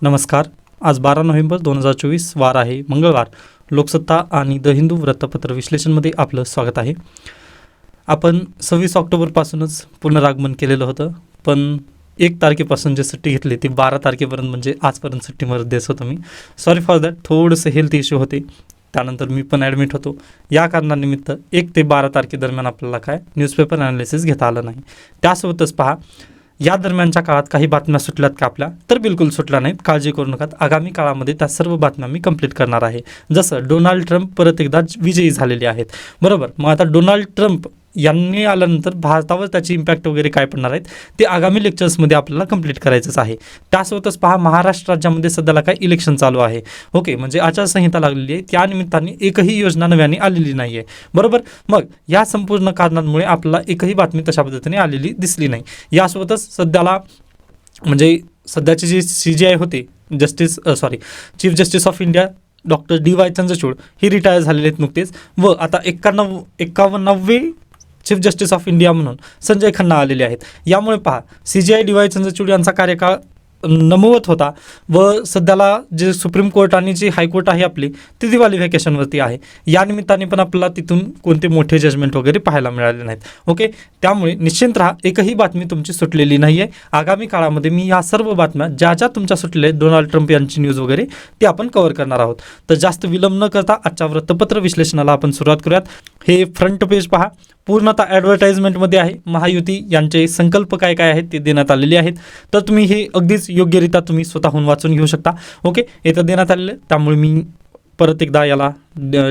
नमस्कार. आज 12 नोव्हेंबर 2024 वार आहे मंगळवार. लोकसत्ता आणि द हिंदू वृत्तपत्र विश्लेषणमध्ये आपलं स्वागत आहे. आपण 26 ऑक्टोबरपासूनच पुनरागमन केलेलं होतं, पण 1 तारखेपासून जे सुट्टी घेतली ती 12 तारखेपर्यंत म्हणजे आजपर्यंत सुट्टीमध्ये देत होतो मी. Sorry for that. थोडंसं हेल्थ इश्यू होते, त्यानंतर मी पण ॲडमिट होतो. या कारणानिमित्त 1 ते 12 तारखेदरम्यान आपल्याला न्यूजपेपर ॲनालिसिस घेता आलं नाही. त्यासोबतच पहा, या दरम्यानच्या काळात काही बातम्या सुटल्यात का आपल्या? तर बिलकुल सुटल्या नाहीत. काळजी करू नका. आगामी काळामध्ये त्या सर्व बातम्या मी कंप्लीट करणार आहे. जसं डोनाल्ड ट्रम्प परत एकदा विजयी झालेले आहेत, बरोबर. मग आता डोनाल्ड ट्रम्प यांनी आल्यानंतर भारतावर त्याची इम्पॅक्ट वगैरे काय पडणार आहेत ते आगामी लेक्चर्समध्ये आपल्याला कंप्लीट करायचंच आहे. त्यासोबतच पहा, महाराष्ट्र राज्यामध्ये सध्याला काय इलेक्शन चालू आहे. ओके, म्हणजे आचारसंहिता लागलेली आहे. त्या निमित्ताने एकही योजना नव्याने आलेली नाही आहे, बरोबर. मग या संपूर्ण कारणांमुळे आपल्याला एकही बातमी तशा पद्धतीने आलेली दिसली नाही. यासोबतच सध्याला म्हणजे सध्याचे जे CJI होते, chief justice of India doctor DY Chandrachud he retire झालेले आहेत नुकतेच, व आता 51वे चीफ जस्टिस ऑफ इंडिया म्हणून संजय खन्ना आलेले आहेत. यामुळे पहा, CJI DY चंद्रचूड यांचा कार्यकाळ नमवत होता व सध्याला जे सुप्रीम कोर्ट आणि जे हायकोर्ट आहे आपली ती दिवाळी व्हॅकेशनवरती आहे. या निमित्ताने पण आपल्याला तिथून कोणते मोठे जजमेंट वगैरे पाहायला मिळाले नाहीत. ओके, त्यामुळे निश्चिंत राहा, एकही बातमी तुमची सुटलेली नाही आहे. आगामी काळामध्ये मी या सर्व बातम्या ज्या ज्या तुमच्या सुटलेल्या आहेत, डोनाल्ड ट्रम्प यांची न्यूज वगैरे ती आपण कव्हर करणार आहोत. तर जास्त विलंब न करता आजच्या वृत्तपत्र विश्लेषणाला आपण सुरुवात करूयात. हे फ्रंट पेज पहा, पूर्णतः ॲडव्हर्टाइजमेंटमध्ये आहे. महायुती यांचे संकल्प काय काय आहेत ते देण्यात आलेले आहेत. तर तुम्ही हे अगदीच योग्यरित्या तुम्ही स्वतःहून वाचून घेऊ शकता. ओके, हे तर देण्यात आलेलं आहे, त्यामुळे मी परत एकदा याला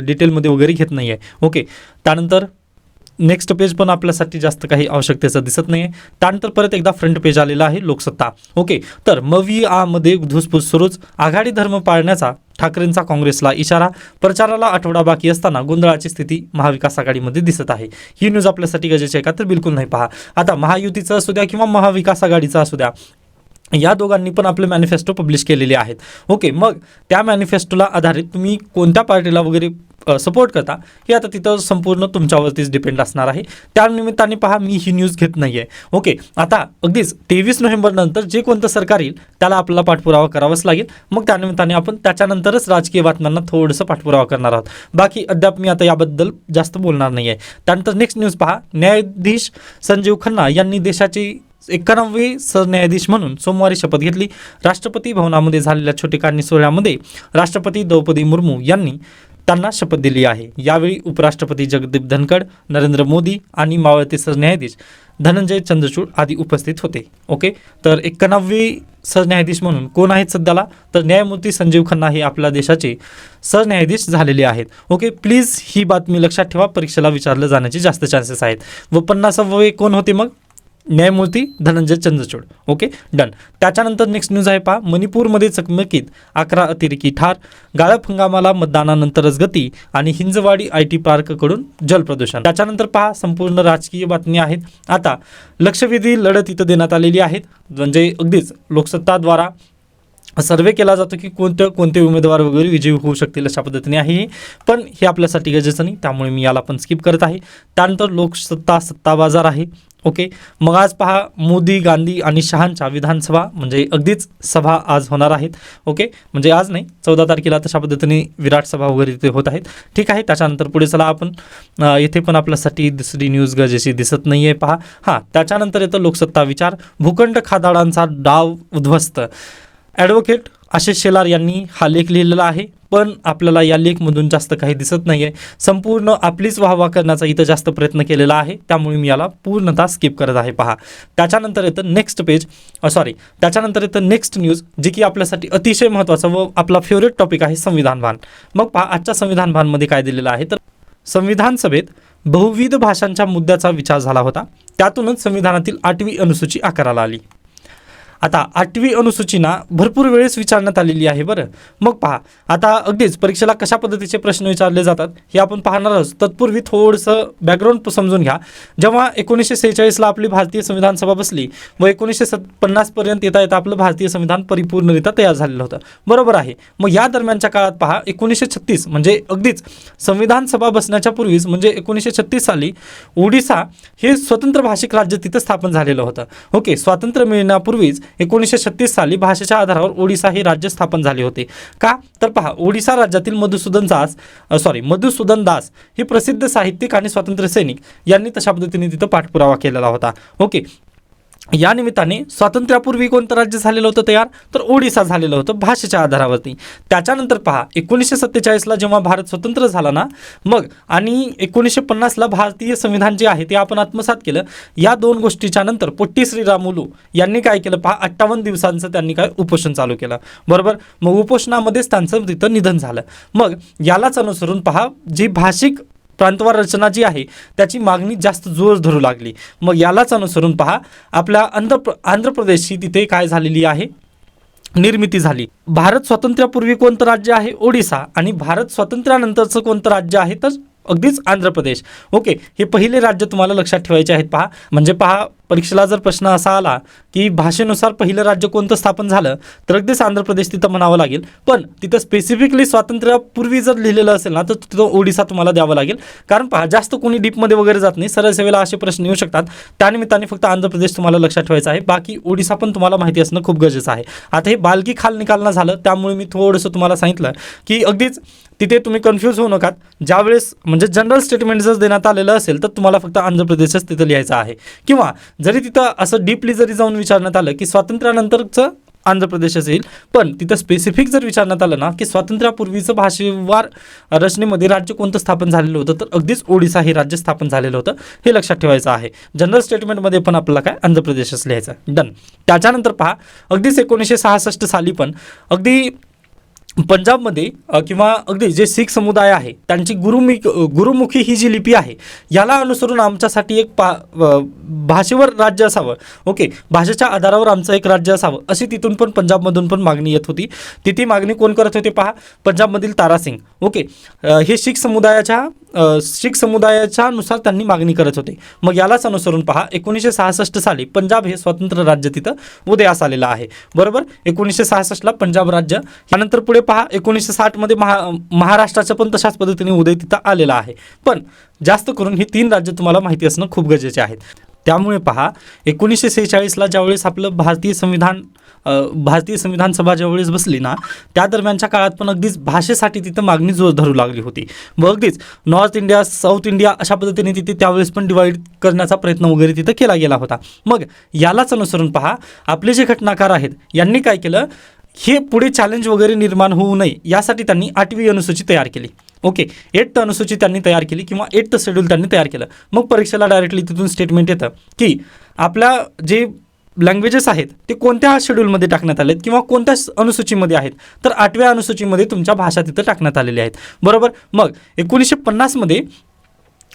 डिटेलमध्ये वगैरे घेत नाही आहे. ओके, त्यानंतर नेक्स्ट पेज पण आपल्यासाठी जास्त काही आवश्यकतेचं दिसत नाही आहे. त्यानंतर परत एकदा फ्रंट पेज आलेला आहे लोकसत्ता. ओके, तर मध्ये धुसफूस सुरूच. आघाडी धर्म पाळण्याचा ठाकरेंचा काँग्रेसला इशारा. प्रचाराला आठवडा बाकी असताना गोंधळाची स्थिती महाविकास आघाडीमध्ये दिसत आहे. ही न्यूज आपल्यासाठी गरजेची आहे का? तर बिलकुल नाही. पहा, आता महायुतीचं असू द्या किंवा महाविकास आघाडीचा असू द्या, या दोघांनी पण आपले मॅनिफेस्टो पब्लिश केलेले आहेत. ओके, मग त्या मॅनिफेस्टोला आधारित तुम्ही कोणत्या पार्टीला वगैरे सपोर्ट करता हे आता तिथं संपूर्ण तुमच्यावरतीच डिपेंड असणार आहे. त्यानिमित्ताने पहा, मी ही न्यूज घेत नाही आहे. ओके, आता अगदीच 23 नोव्हेंबर नंतर जे कोणतं सरकार येईल त्याला आपल्याला पाठपुरावा करावाच लागेल. मग त्यानिमित्ताने आपण त्याच्यानंतरच राजकीय बातम्यांना थोडंसं पाठपुरावा करणार आहोत. बाकी अद्याप मी आता याबद्दल जास्त बोलणार नाही आहे. त्यानंतर नेक्स्ट न्यूज पहा, न्यायाधीश संजीव खन्ना यांनी देशाची 91वे सरन्यायाधीश म्हणून सोमवारी शपथ घेतली. राष्ट्रपती भवनामध्ये झालेल्या छोटेखानी सोहळ्यामध्ये राष्ट्रपती द्रौपदी मुर्मू यांनी त्यांना शपथ दिली आहे. यावेळी उपराष्ट्रपती जगदीप धनखड, नरेंद्र मोदी आणि मावळते सरन्यायाधीश धनंजय चंद्रचूड आदी उपस्थित होते. ओके, तर 91वे सरन्यायाधीश म्हणून कोण आहेत सध्याला? तर न्यायमूर्ती संजीव खन्ना हे आपल्या देशाचे सरन्यायाधीश झालेले आहेत. ओके, प्लीज ही बातमी लक्षात ठेवा, परीक्षेला विचारलं जाण्याचे जास्त चान्सेस आहेत. व 50वे कोण होते मग? न्यायमूर्ती धनंजय चंद्रचूड. Okay, done. त्याच्यानंतर नेक्स्ट न्यूज आहे पहा, मणिपूरमध्ये चकमकीत 11 अतिरेकी ठार. गाळप हंगामाला मतदानानंतरच गती आणि हिंजवाडी IT पार्ककडून जलप्रदूषण. त्याच्यानंतर पहा, संपूर्ण राजकीय बातमी आहेत. आता लक्षवेधी लढत इथं देण्यात आलेली आहेत, म्हणजे अगदीच लोकसत्ताद्वारा सर्वे केला जातो की कोणते उमेदवार वगैरे विजयी होऊ शकतील अशा पद्धतीने आहे. पण हे आपल्यासाठी गरजेचं नाही, त्यामुळे मी याला पण स्किप करत आहे. त्यानंतर लोकसत्ता सत्ता बाजार आहे. ओके, मग आज पहा, मोदी, गांधी आणि शहांच्या विधानसभा म्हणजे अगदीच सभा आज होणार आहेत. ओके, म्हणजे आज नाही, 14 तारखेला तशा पद्धतीने विराट सभा वगैरे इथे होत आहेत. ठीक आहे, त्याच्यानंतर पुढे चला आपण येथे पण आपल्यासाठी दुसरी न्यूज गरजेची दिसत नाही आहे. पहा, हां, त्याच्यानंतर येतं लोकसत्ता विचार. भूखंड खादाडांचा डाव उद्ध्वस्त. ॲडव्होकेट आशिष शेलार यांनी हा लेख लिहिलेला आहे, पण आपल्याला या लेखमधून जास्त काही दिसत नाही आहे. संपूर्ण आपलीच वाहवा करण्याचा इथं जास्त प्रयत्न केलेला आहे, त्यामुळे मी याला पूर्णतः स्किप करत आहे. पहा, त्याच्यानंतर येतं त्याच्यानंतर येतं नेक्स्ट न्यूज, जी की आपल्यासाठी अतिशय महत्त्वाचा व आपला फेवरेट टॉपिक आहे, संविधान भान. मग पहा, आजच्या संविधान भानमध्ये काय दिलेलं आहे, तर संविधान सभेत बहुविध भाषांच्या मुद्द्याचा विचार झाला होता. त्यातूनच संविधानातील 8वी अनुसूची आकाराला आली. आता 8वी अनुसूचीना भरपूर वेळेस विचारण्यात आलेली आहे. बरं, मग पहा, आता अगदीच परीक्षेला कशा पद्धतीचे प्रश्न विचारले जातात हे आपण पाहणार आहोत. तत्पूर्वी थोडंसं बॅकग्राऊंड समजून घ्या. जेव्हा 1946ला आपली भारतीय संविधान सभा बसली व 1950पर्यंत येता येता आपलं भारतीय संविधान परिपूर्णरित्या तयार झालेलं होतं, बरोबर आहे. मग या दरम्यानच्या काळात पहा, 1936 म्हणजे अगदीच संविधान सभा बसण्याच्या पूर्वीच म्हणजे 1936 साली ओडिसा हे स्वतंत्र भाषिक राज्य तिथं स्थापन झालेलं होतं. ओके, स्वातंत्र्य मिळण्यापूर्वीच 1936 साली भाषेच्या आधारावर ओडिसा हे राज्य स्थापन झाले होते. का तर पहा, ओडिसा राज्यातील मधुसूदन दास हे प्रसिद्ध साहित्यिक आणि स्वातंत्र्य सैनिक यांनी तशा पद्धतीने तिथं पाठपुरावा केलेला होता. ओके, या निमित्ताने स्वातंत्र्यापूर्वी कोणतं राज्य झालेलं होतं तयार, तर ओडिसा झालेलं होतं भाषेच्या आधारावरती. त्याच्यानंतर पहा, 1947ला जेव्हा भारत स्वतंत्र झाला ना, मग आणि 1950ला भारतीय संविधान जे आहे ते आपण आत्मसात केलं. या दोन गोष्टीच्या नंतर पोट्टी श्रीरामुलू यांनी काय केलं पहा, 58 दिवसांचं त्यांनी काय उपोषण चालू केलं. बरोबर, मग उपोषणामध्येच त्यांचं तिथं निधन झालं. मग यालाच अनुसरून पहा, जी भाषिक प्रांतवार रचना जी आहे त्याची मागणी जास्त जोर धरू लागली. मग यालाच अनुसरून पहा, आपल्या आंध्र प्रदेशची तिथे काय झालेली आहे, निर्मिती झाली. भारत स्वातंत्र्यापूर्वी कोणतं राज्य आहे, ओडिसा, आणि भारत स्वातंत्र्यानंतरचं कोणतं राज्य आहे, तर अगदीच आंध्र प्रदेश. ओके, हे पहिले राज्य तुम्हाला लक्षात ठेवायचे आहेत. पहा, म्हणजे पहा, परीक्षेला जर प्रश्न असा आला की भाषेनुसार पहिलं राज्य कोणतं स्थापन झालं, तर अगदीच आंध्र प्रदेश तिथं म्हणावं लागेल. पण तिथं स्पेसिफिकली स्वातंत्र्यापूर्वी जर लिहिलेलं असेल ना, तर तिथं ओडिसा तुम्हाला द्यावं लागेल. कारण पहा, जास्त कोणी डीपमध्ये वगैरे जात नाही, सरळ सेवेला असे प्रश्न येऊ शकतात. त्यानिमित्ताने फक्त आंध्र प्रदेश तुम्हाला लक्षात ठेवायचं आहे. बाकी ओडिसा पण तुम्हाला माहिती असणं खूप गरजेचं आहे. आता हे बालकी खाल निकालणं झालं, त्यामुळे मी थोडंसं तुम्हाला सांगितलं की अगदीच तिथे तुम्ही कन्फ्यूज होऊ नका. ज्यावेळेस म्हणजे जनरल स्टेटमेंट जर देण्यात आलेलं असेल तर तुम्हाला फक्त आंध्र प्रदेशच तिथं लिहायचं आहे. किंवा जरी तिथं असं डीपली जरी जाऊन विचारण्यात आलं की स्वातंत्र्यानंतरचं आंध्र प्रदेशच येईल, पण तिथं स्पेसिफिक जर विचारण्यात आलं ना की स्वातंत्र्यापूर्वीचं भाषेवार रचनेमध्ये राज्य कोणतं स्थापन झालेलं होतं, तर अगदीच ओडिसा हे राज्य स्थापन झालेलं होतं. हे लक्षात ठेवायचं आहे. जनरल स्टेटमेंटमध्ये पण आपल्याला काय आंध्र प्रदेशच लिहायचं. डन. त्याच्यानंतर पहा, अगदीच 1966 साली पण अगदी पंजाबमध्ये किंवा अगदी जे शीख समुदाय आहे त्यांची गुरुमुखी ही जी लिपी आहे याला अनुसरून आमच्यासाठी एक भाषेवर राज्य असावं. ओके, भाषेच्या आधारावर आमचं एक राज्य असावं, अशी तिथून पण पंजाबमधून पण मागणी येत होती. ती मागणी कोण करत होते पहा, पंजाबमधील तारासिंग. ओके, हे शीख समुदायाच्या नुसार त्यांनी मागणी करत होते. मग यालाच अनुसरून पहा, 1966 साली पंजाब हे स्वतंत्र राज्य तिथं उदयास आलेलं आहे. बरोबर, 1966ला पंजाब राज्य. त्यानंतर पुढे पहा, 1960 मध्ये महाराष्ट्राचं पण तशाच पद्धतीने उदय तिथं आलेला आहे. पण जास्त करून ही 3 राज्य तुम्हाला माहिती असणं खूप गरजेचे आहेत. त्यामुळे पहा, 1946ला ज्यावेळेस आपलं भारतीय संविधान सभा ज्यावेळेस बसली ना, त्या दरम्यानच्या काळात पण अगदीच भाषेसाठी तिथं मागणी जोर धरू लागली होती. व अगदीच नॉर्थ इंडिया, साऊथ इंडिया अशा पद्धतीने तिथे त्यावेळेस पण डिवाईड करण्याचा प्रयत्न वगैरे तिथं केला गेला होता. मग यालाच अनुसरून पहा, आपले जे घटनाकार आहेत यांनी काय केलं, हे पुढे चॅलेंज वगैरे निर्माण होऊ नये यासाठी त्यांनी 8वी अनुसूची तयार केली. ओके, 8th अनुसूची त्यांनी तयार केली किंवा 8th शेड्यूल त्यांनी तयार केलं. मग परीक्षेला डायरेक्टली तिथून स्टेटमेंट येतं की आपल्या जे लँग्वेजेस आहेत ते कोणत्या शेड्यूलमध्ये टाकण्यात आलेत किंवा कोणत्या अनुसूचीमध्ये आहेत, तर 8व्या अनुसूचीमध्ये तुमच्या भाषा तिथं टाकण्यात आलेल्या आहेत. बरोबर, मग 1950 मध्ये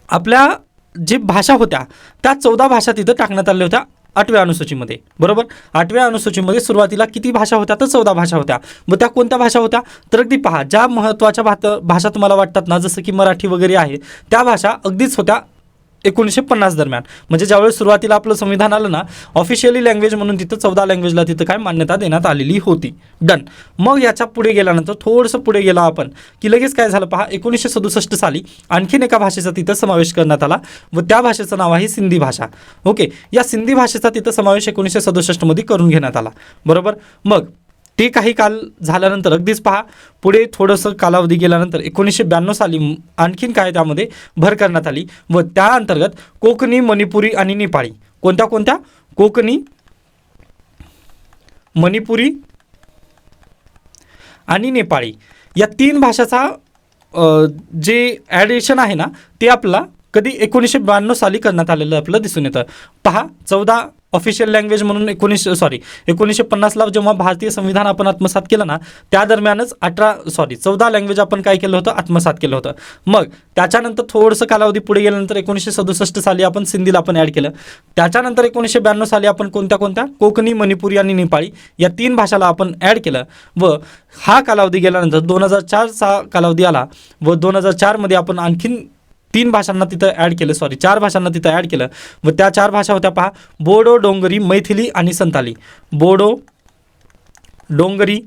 आपल्या जे भाषा होत्या त्या 14 भाषा तिथं टाकण्यात आल्या होत्या 8व्या अनुसूचीमध्ये. बरोबर, 8व्या अनुसूचीमध्ये सुरुवातीला किती भाषा होत्या, तर 14 भाषा होत्या. मग त्या कोणत्या भाषा होत्या, तर अगदी पहा, ज्या महत्त्वाच्या भाषा तुम्हाला वाटतात ना, जसं की मराठी वगैरे आहे, त्या भाषा अगदीच होत्या 1950 दरम्यान. म्हणजे ज्यावेळेस सुरुवातीला आपलं संविधान आलं ना, ऑफिशियली लँग्वेज म्हणून तिथं 14 लँग्वेजला तिथं काय मान्यता देण्यात आलेली होती. डन. मग याच्या पुढे गेल्यानंतर थोडंसं पुढे गेला आपण की लगेच काय झालं पहा, 1967 साली आणखीन एका भाषेचा तिथं समावेश करण्यात आला व त्या भाषेचं नाव आहे सिंधी भाषा. ओके, या सिंधी भाषेचा तिथं समावेश 1967 मध्ये करून घेण्यात आला. बरोबर, मग ते काही काल झाल्यानंतर अगदीच पहा, पुढे थोडंसं कालावधी गेल्यानंतर 1992 साली आणखीन काय त्यामध्ये भर करण्यात आली व त्या अंतर्गत कोकणी, मणिपुरी आणि नेपाळी, कोणत्या कोकणी, मणिपुरी आणि नेपाळी या 3 भाषाचा जे ॲडिशन आहे ना, ते आपला कधी 1992 साली करण्यात आलेलं आपलं दिसून येतं. पहा, 14 ऑफिशियल लँग्वेज म्हणून 1950ला जेव्हा भारतीय संविधान आपण आत्मसात केलं ना, त्या दरम्यानच 14 लँग्वेज आपण काय केलं होतं, आत्मसात केलं होतं. मग त्याच्यानंतर थोडंसं कालावधी पुढे गेल्यानंतर 1967 साली आपण सिंधीला आपण ॲड केलं. त्याच्यानंतर 1992 साली आपण कोणत्या कोकणी, मणिपुरी आणि नेपाळी या 3 भाषाला आपण ॲड केलं व हा कालावधी गेल्यानंतर 2004चा कालावधी आला व 2004 मध्ये आपण आणखीन 3 भाषांना तिथं ॲड केलं, 4 भाषांना तिथं ॲड केलं व त्या 4 भाषा होत्या पहा, बोडो, डोंगरी, मैथिली आणि संताली. बोडो, डोंगरी,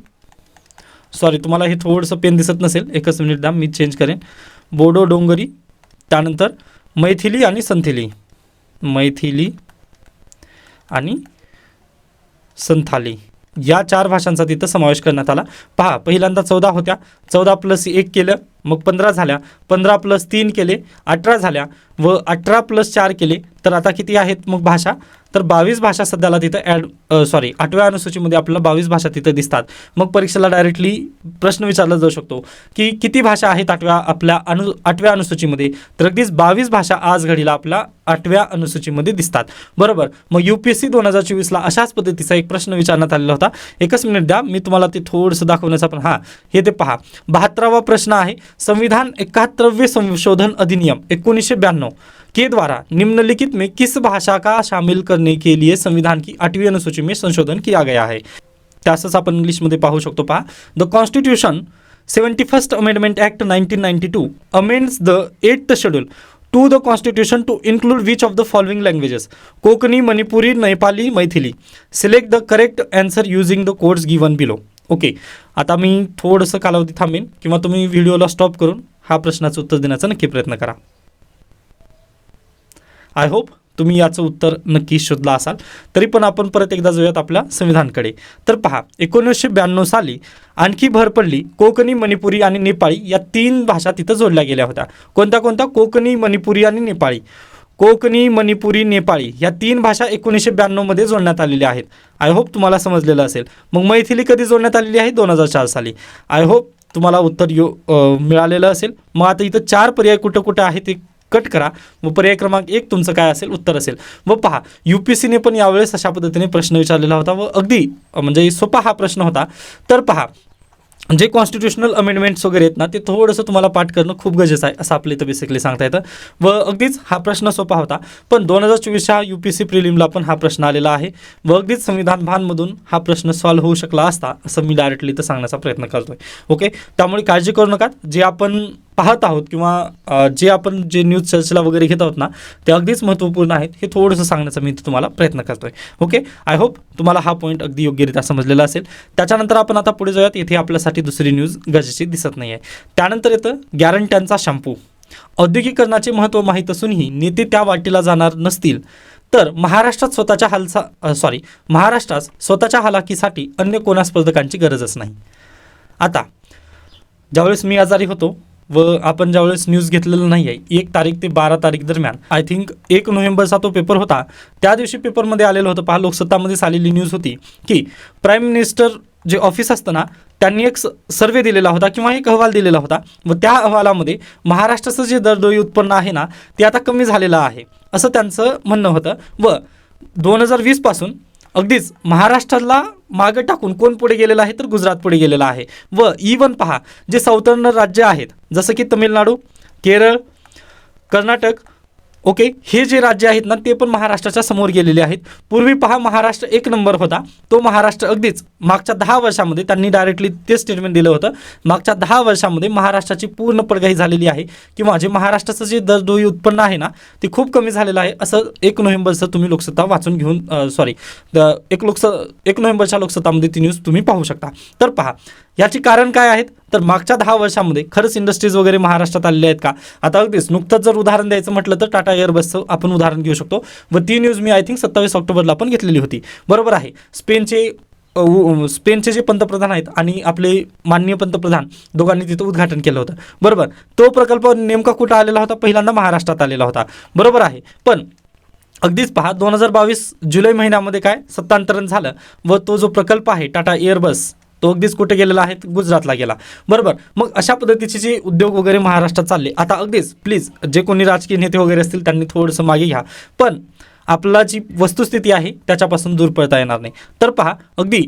तुम्हाला हे थोडंसं पेन दिसत नसेल, एकच मिनिट द्या, मी चेंज करेन. बोडो, डोंगरी, त्यानंतर मैथिली आणि संथेली, मैथिली आणि संथाली या 4 भाषांचा तिथं समावेश करण्यात आला. पहा, पहिल्यांदा 14 होत्या, 14 + 1 केलं, मग 15 झाल्या, 15 + 3 केले 18 झाल्या, व 18 + 4 केले तर आता किती आहेत मग भाषा, तर 22 भाषा सध्याला तिथं 8व्या अनुसूचीमध्ये आपल्याला 22 भाषा तिथं दिसतात. मग परीक्षेला डायरेक्टली प्रश्न विचारला जाऊ शकतो की किती भाषा आहेत आपल्या 8व्या अनुसूचीमध्ये, तर अगदीच 22 भाषा आज घडीला आपल्या 8व्या अनुसूचीमध्ये दिसतात. बरोबर. मग UPSC 2024ला अशाच पद्धतीचा एक प्रश्न विचारण्यात आलेला होता. एकच मिनिट द्या, मी तुम्हाला ते थोडंसं दाखवण्याचा पण हे ते पहा, 72वा प्रश्न आहे. संविधान 71वें संशोधन अधिनियम 1992 के द्वारा निम्नलिखित में किस भाषा का शामिल करने के लिए संविधान की 8वीं अनुसूची में संशोधन किया गया है. त्यासच आपण इंग्लिशमध्ये पाहू शकतो. पहा, the constitution 71st amendment act 1992 amends the 8th schedule to the constitution to include which of the following languages, Konkani, Manipuri, Nepali, Maithili. Select the correct answer using the codes given below. Okay, आता मी थोडंसं कालावधी थांबेन किंवा तुम्ही व्हिडिओला स्टॉप करून हा प्रश्नाचं उत्तर देण्याचा नक्की प्रयत्न करा. आय होप तुम्ही याचं उत्तर नक्की शोधला असाल. तरी पण आपण परत एकदा जाऊयात आपल्या संविधानकडे. तर पहा, 1992 साली आणखी भर पडली. कोकणी, मणिपुरी आणि नेपाळी या 3 भाषा तिथं जोडल्या गेल्या होत्या. कोणत्या कोणत्या? कोकणी, मणिपुरी आणि नेपाळी. कोकणी, मणिपुरी, नेपाळी या 3 भाषा 1992 मध्ये जोडण्यात आलेल्या आहेत. आय होप तुम्हाला समजलेलं असेल. मग मैथिली कधी जोडण्यात आलेली आहे? 2004 साली. आय होप तुम्हाला उत्तर मिळालेलं असेल. मग आता इथं 4 पर्याय कुठं कुठं आहेत ते कट करा. व पर्याय क्रमांक 1 तुमचं काय असेल? उत्तर असेल. व पहा, UPSCने पण यावेळेस अशा पद्धतीने प्रश्न विचारलेला होता व अगदी म्हणजे सोपा हा प्रश्न होता. तर पहा, जे कॉन्स्टिट्यूशनल अमेंडमेंट्स वगैरे आहेत ना, ते थोडंसं तुम्हाला पाठ करणं खूप गरजेचं आहे असं आपलं इथं बेसिकली सांगता येतं. व अगदीच हा प्रश्न सोपा होता. पण 2024च्या UPSC प्रिलिमला पण हा प्रश्न आलेला आहे व अगदीच संविधान भानमधून हा प्रश्न सॉल्व्ह होऊ शकला असता असं मी डायरेक्टली इथं सांगण्याचा प्रयत्न करतोय. ओके, त्यामुळे काळजी करू नका. जे आपण पाहत आहोत किंवा जे आपण जे न्यूज चर्चेला वगैरे घेत आहोत ना, ते अगदीच महत्त्वपूर्ण आहेत. हे थोडंसं सांगण्याचा मी तुम्हाला प्रयत्न करतोय. ओके, आय होप तुम्हाला हा पॉईंट अगदी योग्यरित्या समजलेला असेल. त्याच्यानंतर आपण आता पुढे जाऊयात. इथे आपल्यासाठी दुसरी न्यूज गरजेची दिसत नाही आहे. त्यानंतर येतं गॅरंट्यांचा शॅम्पू. औद्योगिकरणाचे महत्त्व माहीत असूनही नेते त्या वाटेला जाणार नसतील तर महाराष्ट्रात स्वतःच्या हलाखीसाठी अन्य कोणा स्पर्धकांची गरजच नाही. आता ज्यावेळेस मी आजारी होतो व आपण ज्यावेळेस न्यूज घेतलेलं नाही आहे, 1 तारीख ते 12 तारीख दरम्यान आय थिंक 1 नोव्हेंबरचा तो पेपर होता. त्या दिवशी पेपरमध्ये आलेलं होतं. पहा, लोकसत्तामध्येच आलेली न्यूज होती की प्राईम मिनिस्टर जे ऑफिस असतं ना, त्यांनी एक सर्वे दिलेला होता किंवा एक अहवाल दिलेला होता व त्या अहवालामध्ये महाराष्ट्राचं जे दरडोई उत्पन्न आहे ना, ते आता कमी झालेलं आहे असं त्यांचं म्हणणं होतं. व 2020 पासून अगदीच महाराष्ट्राला मागं टाकून कोण पुढे गेलेलं आहे? तर गुजरात पुढे गेलेलं आहे. व इवन पहा, जे साऊथर्न राज्य आहेत जसं की तमिळनाडू, केरळ, कर्नाटक, ओके, हे जे राज्य आहेत ना, ते पण महाराष्ट्राच्या समोर गेलेले आहेत. पूर्वी पहा, महाराष्ट्र 1 नंबर होता. तो महाराष्ट्र अगदीच मागच्या 10 वर्षामध्ये त्यांनी डायरेक्टली ते स्टेटमेंट दिलं होतं. मागच्या 10 वर्षामध्ये महाराष्ट्राची पूर्ण पडघाई झालेली आहे किंवा जे महाराष्ट्राचं जे दरडोई उत्पन्न आहे ना, ते खूप कमी झालेलं आहे असं 1 नोव्हेंबरचं तुम्ही लोकसत्ता वाचून घेऊन 1 नोव्हेंबरच्या लोकसत्तामध्ये ती न्यूज तुम्ही पाहू शकता. तर पहा, याची कारण काय आहेत? तर मागच्या 10 वर्षामध्ये खरंच इंडस्ट्रीज वगैरे महाराष्ट्रात आलेल्या आहेत का? आता अगदीच नुकतंच जर उदाहरण द्यायचं म्हटलं तर टाटा एअरबसचं आपण उदाहरण घेऊ शकतो व ती न्यूज मी आय थिंक 27 ऑक्टोबरला पण घेतलेली होती. बरोबर आहे. स्पेनचे जे पंतप्रधान आहेत आणि आपले माननीय पंतप्रधान दोघांनी तिथं उद्घाटन केलं होतं. बरोबर. तो प्रकल्प नेमका कुठं आलेला होता? पहिल्यांदा महाराष्ट्रात आलेला होता. बरोबर आहे. पण अगदीच पहा, 2022 जुलै महिन्यामध्ये काय सत्तांतरण झालं व तो जो प्रकल्प आहे टाटा एअरबस, तो अगदीच कुठे गेलेला आहे? गुजरातला गेला. बरोबर. मग अशा पद्धतीचे जे उद्योग वगैरे महाराष्ट्रात चालले. आता अगदीच प्लीज जे कोणी राजकीय नेते वगैरे असतील त्यांनी थोडंसं मागे घ्या, पण आपला जी वस्तुस्थिती आहे त्याच्यापासून दूर पळता येणार नाही. तर पहा, अगदी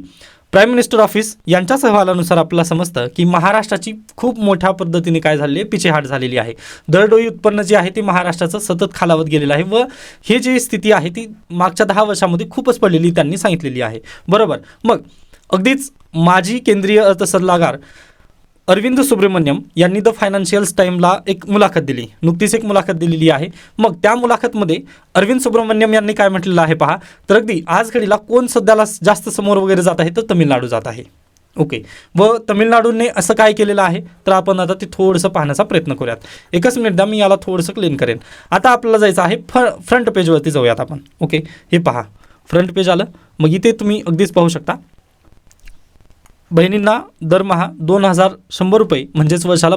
प्राईम मिनिस्टर ऑफिस यांच्याच अहवालानुसार आपल्याला समजतं की महाराष्ट्राची खूप मोठ्या पद्धतीने काय झालेली आहे? पिछेहाट झालेली आहे. दरडोई उत्पन्न जे आहे ते महाराष्ट्राचं सतत खालावत गेलेलं आहे व हे जी स्थिती आहे ती मागच्या 10 वर्षामध्ये खूपच पडलेली त्यांनी सांगितलेली आहे. बरोबर. मग अगदीच माजी केंद्रीय अर्थ सल्लागार अरविंद सुब्रमण्यम यांनी द फायनान्शियल टाईमला एक मुलाखत दिली. नुकतीच एक मुलाखत दिलेली आहे. मग त्या मुलाखतमध्ये अरविंद सुब्रमण्यम यांनी काय म्हटलेलं आहे पहा, तर अगदी आज घडीला कोण सध्याला जास्त समोर वगैरे जात आहे? तर तमिळनाडू जात आहे. ओके. व तमिळनाडूने असं काय केलेलं आहे? तर आपण आता ते थोडंसं पाहण्याचा प्रयत्न करूयात. एकच मिनिट द्या, मी याला थोडंसं क्लीन करेन. आता आपल्याला जायचं आहे फ्रंट पेजवरती जाऊयात आपण. ओके, हे पहा, फ्रंट पेज आलं. मग इथे तुम्ही अगदीच पाहू शकता, बहिणींना दरमहा 2,100 रुपये म्हणजेच वर्षाला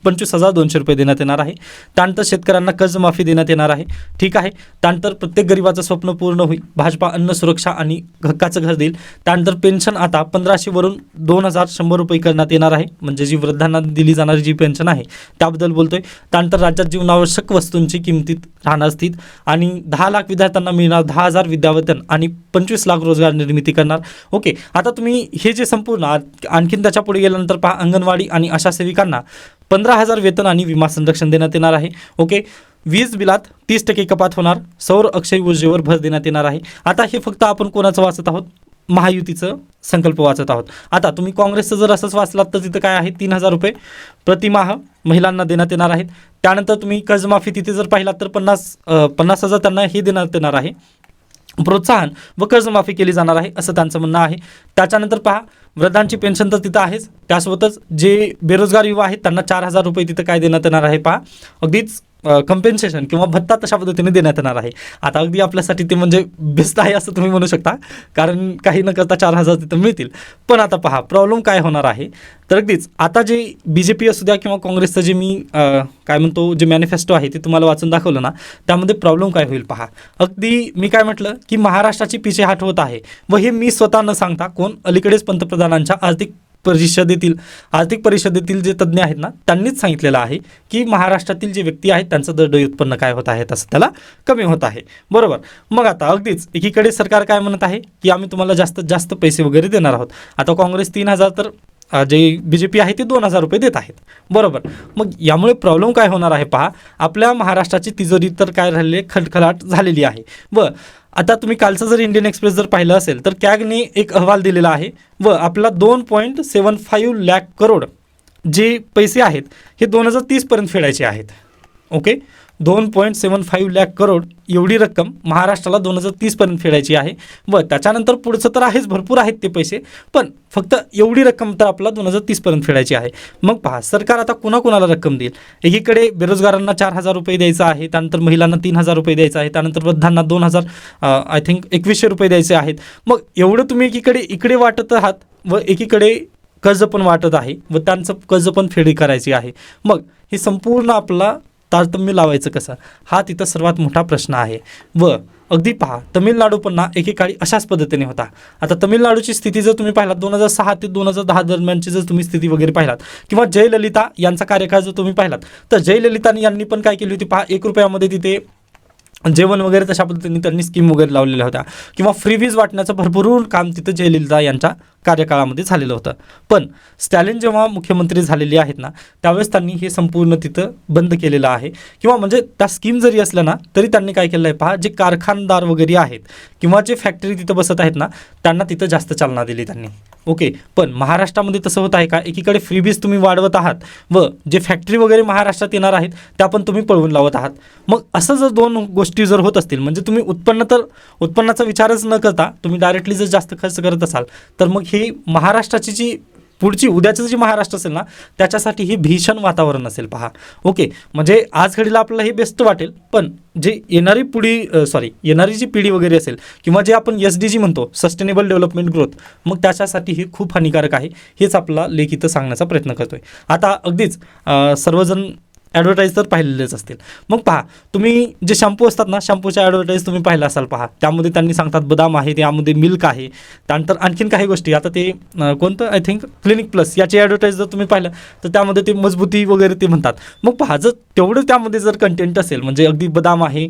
25,200 रुपये देण्यात येणार आहे. त्यानंतर शेतकऱ्यांना कर्जमाफी देण्यात येणार आहे. ठीक आहे. त्यानंतर प्रत्येक गरिबाचं स्वप्न पूर्ण होईल. भाजपा अन्न सुरक्षा आणि हक्काचं घर देईल. त्यानंतर पेन्शन आता 1,500 वरून 2,100 रुपये करण्यात येणार आहे, म्हणजे जी वृद्धांना दिली जाणारी जी पेन्शन आहे त्याबद्दल बोलतोय. त्यानंतर राज्यात जीवनावश्यक वस्तूंची किमतीत राहणार स्थित आणि 10 लाख विद्यार्थ्यांना मिळणार 10,000 विद्यावेतन आणि 25 लाख रोजगार निर्मिती करणार. ओके, आता तुम्ही हे जे संपूर्ण आणखीन त्याच्या पुढे गेल्यानंतर पहा, अंगणवाडी आणि आशा सेविकांना 15,000 वेतन आणि विमा संरक्षण देण्यात येणार आहे. ओके, वीज बिलात 30% कपात होणार. सौर अक्षय ऊर्जेवर भर देण्यात येणार आहे. आता हे फक्त आपण कोणाचं वाचत आहोत? महायुतीचं संकल्प वाचत आहोत. आता तुम्ही काँग्रेसचं जर असंच वाचलात तर तिथं काय आहे? 3,000 रुपये प्रतिमाह महिलांना देण्यात येणार आहेत. त्यानंतर तुम्ही कर्जमाफी तिथे जर पाहिलात तर 50,000 त्यांना हे देण्यात येणार आहे, प्रोत्साहन व कर्जमाफी केली जाणार आहे असं त्यांचं म्हणणं आहे. त्याच्यानंतर पहा, वृद्धांची पेन्शन तर तिथं आहेच, त्यासोबतच जे बेरोजगार युवा आहेत त्यांना 4,000 रुपये तिथं काय देण्यात येणार आहे पहा, अगदीच कम्पेन्सेशन किंवा भत्ता तशा पद्धतीने देण्यात येणार आहे. आता अगदी आपल्यासाठी ते म्हणजे बेस्ट आहे असं तुम्ही म्हणू शकता, कारण काही न करता 4,000 तिथं मिळतील. पण आता पहा, प्रॉब्लेम काय होणार आहे तर अगदीच आता जे BJP असू द्या किंवा काँग्रेसचं जे मी काय म्हणतो जे मॅनिफेस्टो आहे ते तुम्हाला वाचून दाखवलं ना, त्यामध्ये प्रॉब्लेम काय होईल पहा. अगदी मी काय म्हटलं की महाराष्ट्राची पिछेहाट होत आहे, व हे मी स्वतः न सांगता कोण अलीकडेच पंतप्रधानांच्या आर्थिक परिषदेतील जे तज्ज्ञ आहेत ना त्यांनीच सांगितलेलं आहे की महाराष्ट्रातील जे व्यक्ती आहेत त्यांचं दरडोई उत्पन्न काय होत आहे, तसं त्याला कमी होत आहे. बरोबर. मग आता अगदीच एकीकडे सरकार काय म्हणत आहे की आम्ही तुम्हाला जास्तीत जास्त पैसे वगैरे देणार आहोत. आता काँग्रेस 3,000 तर जे BJP आहे ते 2,000 रुपये देत आहेत. बरोबर. मग यामुळे प्रॉब्लेम काय होणार आहे पहा, आपल्या महाराष्ट्राची तिजोरी तर काय राहिली, खटखलाट झालेली आहे. व आता तुम्ही कालचं जर इंडियन एक्सप्रेस जर पाहिलं असेल तर कॅगने एक अहवाल दिलेला आहे व आपला 2.75 लाख करोड जे पैसे आहेत हे 2030 पर्यंत फेडायचे आहेत. ओके, 2.75 लाख करोड एवढी रक्कम महाराष्ट्राला 2030 पर्यंत फेडायची आहे. व त्याच्यानंतर पुढचं तर आहेच, भरपूर आहेत ते पैसे, पण फक्त एवढी रक्कम तर आपला 2030 पर्यंत फेडायची आहे. मग पहा, सरकार आता कुणाकुणाला रक्कम देईल. एकीकडे बेरोजगारांना 4,000 रुपये द्यायचं आहे, त्यानंतर महिलांना 3,000 रुपये द्यायचं आहे, त्यानंतर वृद्धांना 2,000 आय थिंक 2,100 रुपये द्यायचे आहेत. मग एवढं तुम्ही इकडे वाटत आहात व एकीकडे कर्ज पण वाटत आहे व त्यांचं कर्ज पण फेडी करायची आहे. मग हे संपूर्ण आपला तारतम्य लावायचं कसं, हा तिथं सर्वात मोठा प्रश्न आहे. व अगदी पहा, तामिळनाडू पण एकेकाळी अशाच पद्धतीने होता. आता तामिळनाडूची स्थिती जर तुम्ही पाहिलात 2006 ते 2010 दरम्यानची जर तुम्ही स्थिती वगैरे पाहिलात किंवा जयललिता यांचा कार्यकाळ जर तुम्ही पाहिलात तर जयललिता यांनी पण काय केली होती पहा, 1 रुपयामध्ये तिथे जेवण वगैरे तशा पद्धतीने त्यांनी स्कीम वगैरे लावलेल्या होत्या किंवा फ्री वीज वाटण्याचं भरपूर काम तिथं जयललिता यांच्या कार्यकाळामध्ये झालेलं होतं. पण स्टॅलिन जेव्हा मुख्यमंत्री झालेले आहेत ना त्यावेळेस त्यांनी हे संपूर्ण तिथं बंद केलेलं आहे. किंवा म्हणजे त्या स्कीम जरी असल्या ना तरी त्यांनी काय केलं आहे पहा, जे कारखानदार वगैरे आहेत किंवा जे फॅक्टरी तिथं बसत आहेत ना त्यांना तिथं जास्त चालना दिली त्यांनी. ओके, पण महाराष्ट्रामध्ये तसं होत आहे का? एकीकडे फ्रीबीज तुम्ही वाढवत आहात व जे फॅक्टरी वगैरे महाराष्ट्रात येणार आहेत त्या पण तुम्ही पळवून लावत आहात. मग असं जर दोन गोष्टी जर होत असतील, म्हणजे तुम्ही उत्पन्नाचा विचारच न करता तुम्ही डायरेक्टली जर जास्त खर्च करत असाल तर मग ही महाराष्ट्राची जी पुढची उद्याचं जे महाराष्ट्र असेल ना त्याच्यासाठी ही भीषण वातावरण असेल पहा. ओके, म्हणजे आज घडीला आपल्याला हे बेस्ट वाटेल, पण जे येणारी जी पिढी वगैरे असेल किंवा जे आपण SDG म्हणतो सस्टेनेबल डेव्हलपमेंट ग्रोथ, मग त्याच्यासाठी हे खूप हानिकारक आहे. हेच आपला लेख इथं सांगण्याचा प्रयत्न करतोय. आता अगदीच सर्वजण ॲडव्हर्टाईज तर पाहिलेलेच असतील. मग पहा, तुम्ही जे शॅम्पू असतात ना, शॅम्पूच्या ॲडव्हर्टाईज तुम्ही पाहिलं असाल पहा, त्यामध्ये त्यांनी सांगतात बदाम आहे, त्यामध्ये मिल्क आहे, त्यानंतर आणखीन काही गोष्टी. आता ते कोणतं आय थिंक क्लिनिक प्लस याची ॲडव्हर्टाईज जर तुम्ही पाहिलं तर त्यामध्ये ते मजबूती वगैरे ते म्हणतात. मग पहा, जर तेवढं त्यामध्ये जर कंटेंट असेल, म्हणजे अगदी बदाम आहे,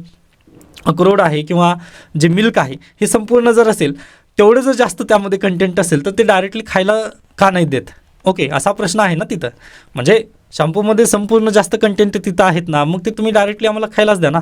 अक्रोड आहे किंवा जे मिल्क आहे हे संपूर्ण जर असेल, तेवढं जर जास्त त्यामध्ये कंटेंट असेल तर ते डायरेक्टली खायला का नाही देत? ओके, असा प्रश्न आहे ना तिथं. म्हणजे शॅम्पूमध्ये संपूर्ण जास्त कंटेंट तिथं आहेत ना, मग ते तुम्ही डायरेक्टली आम्हाला खायलाच द्या ना,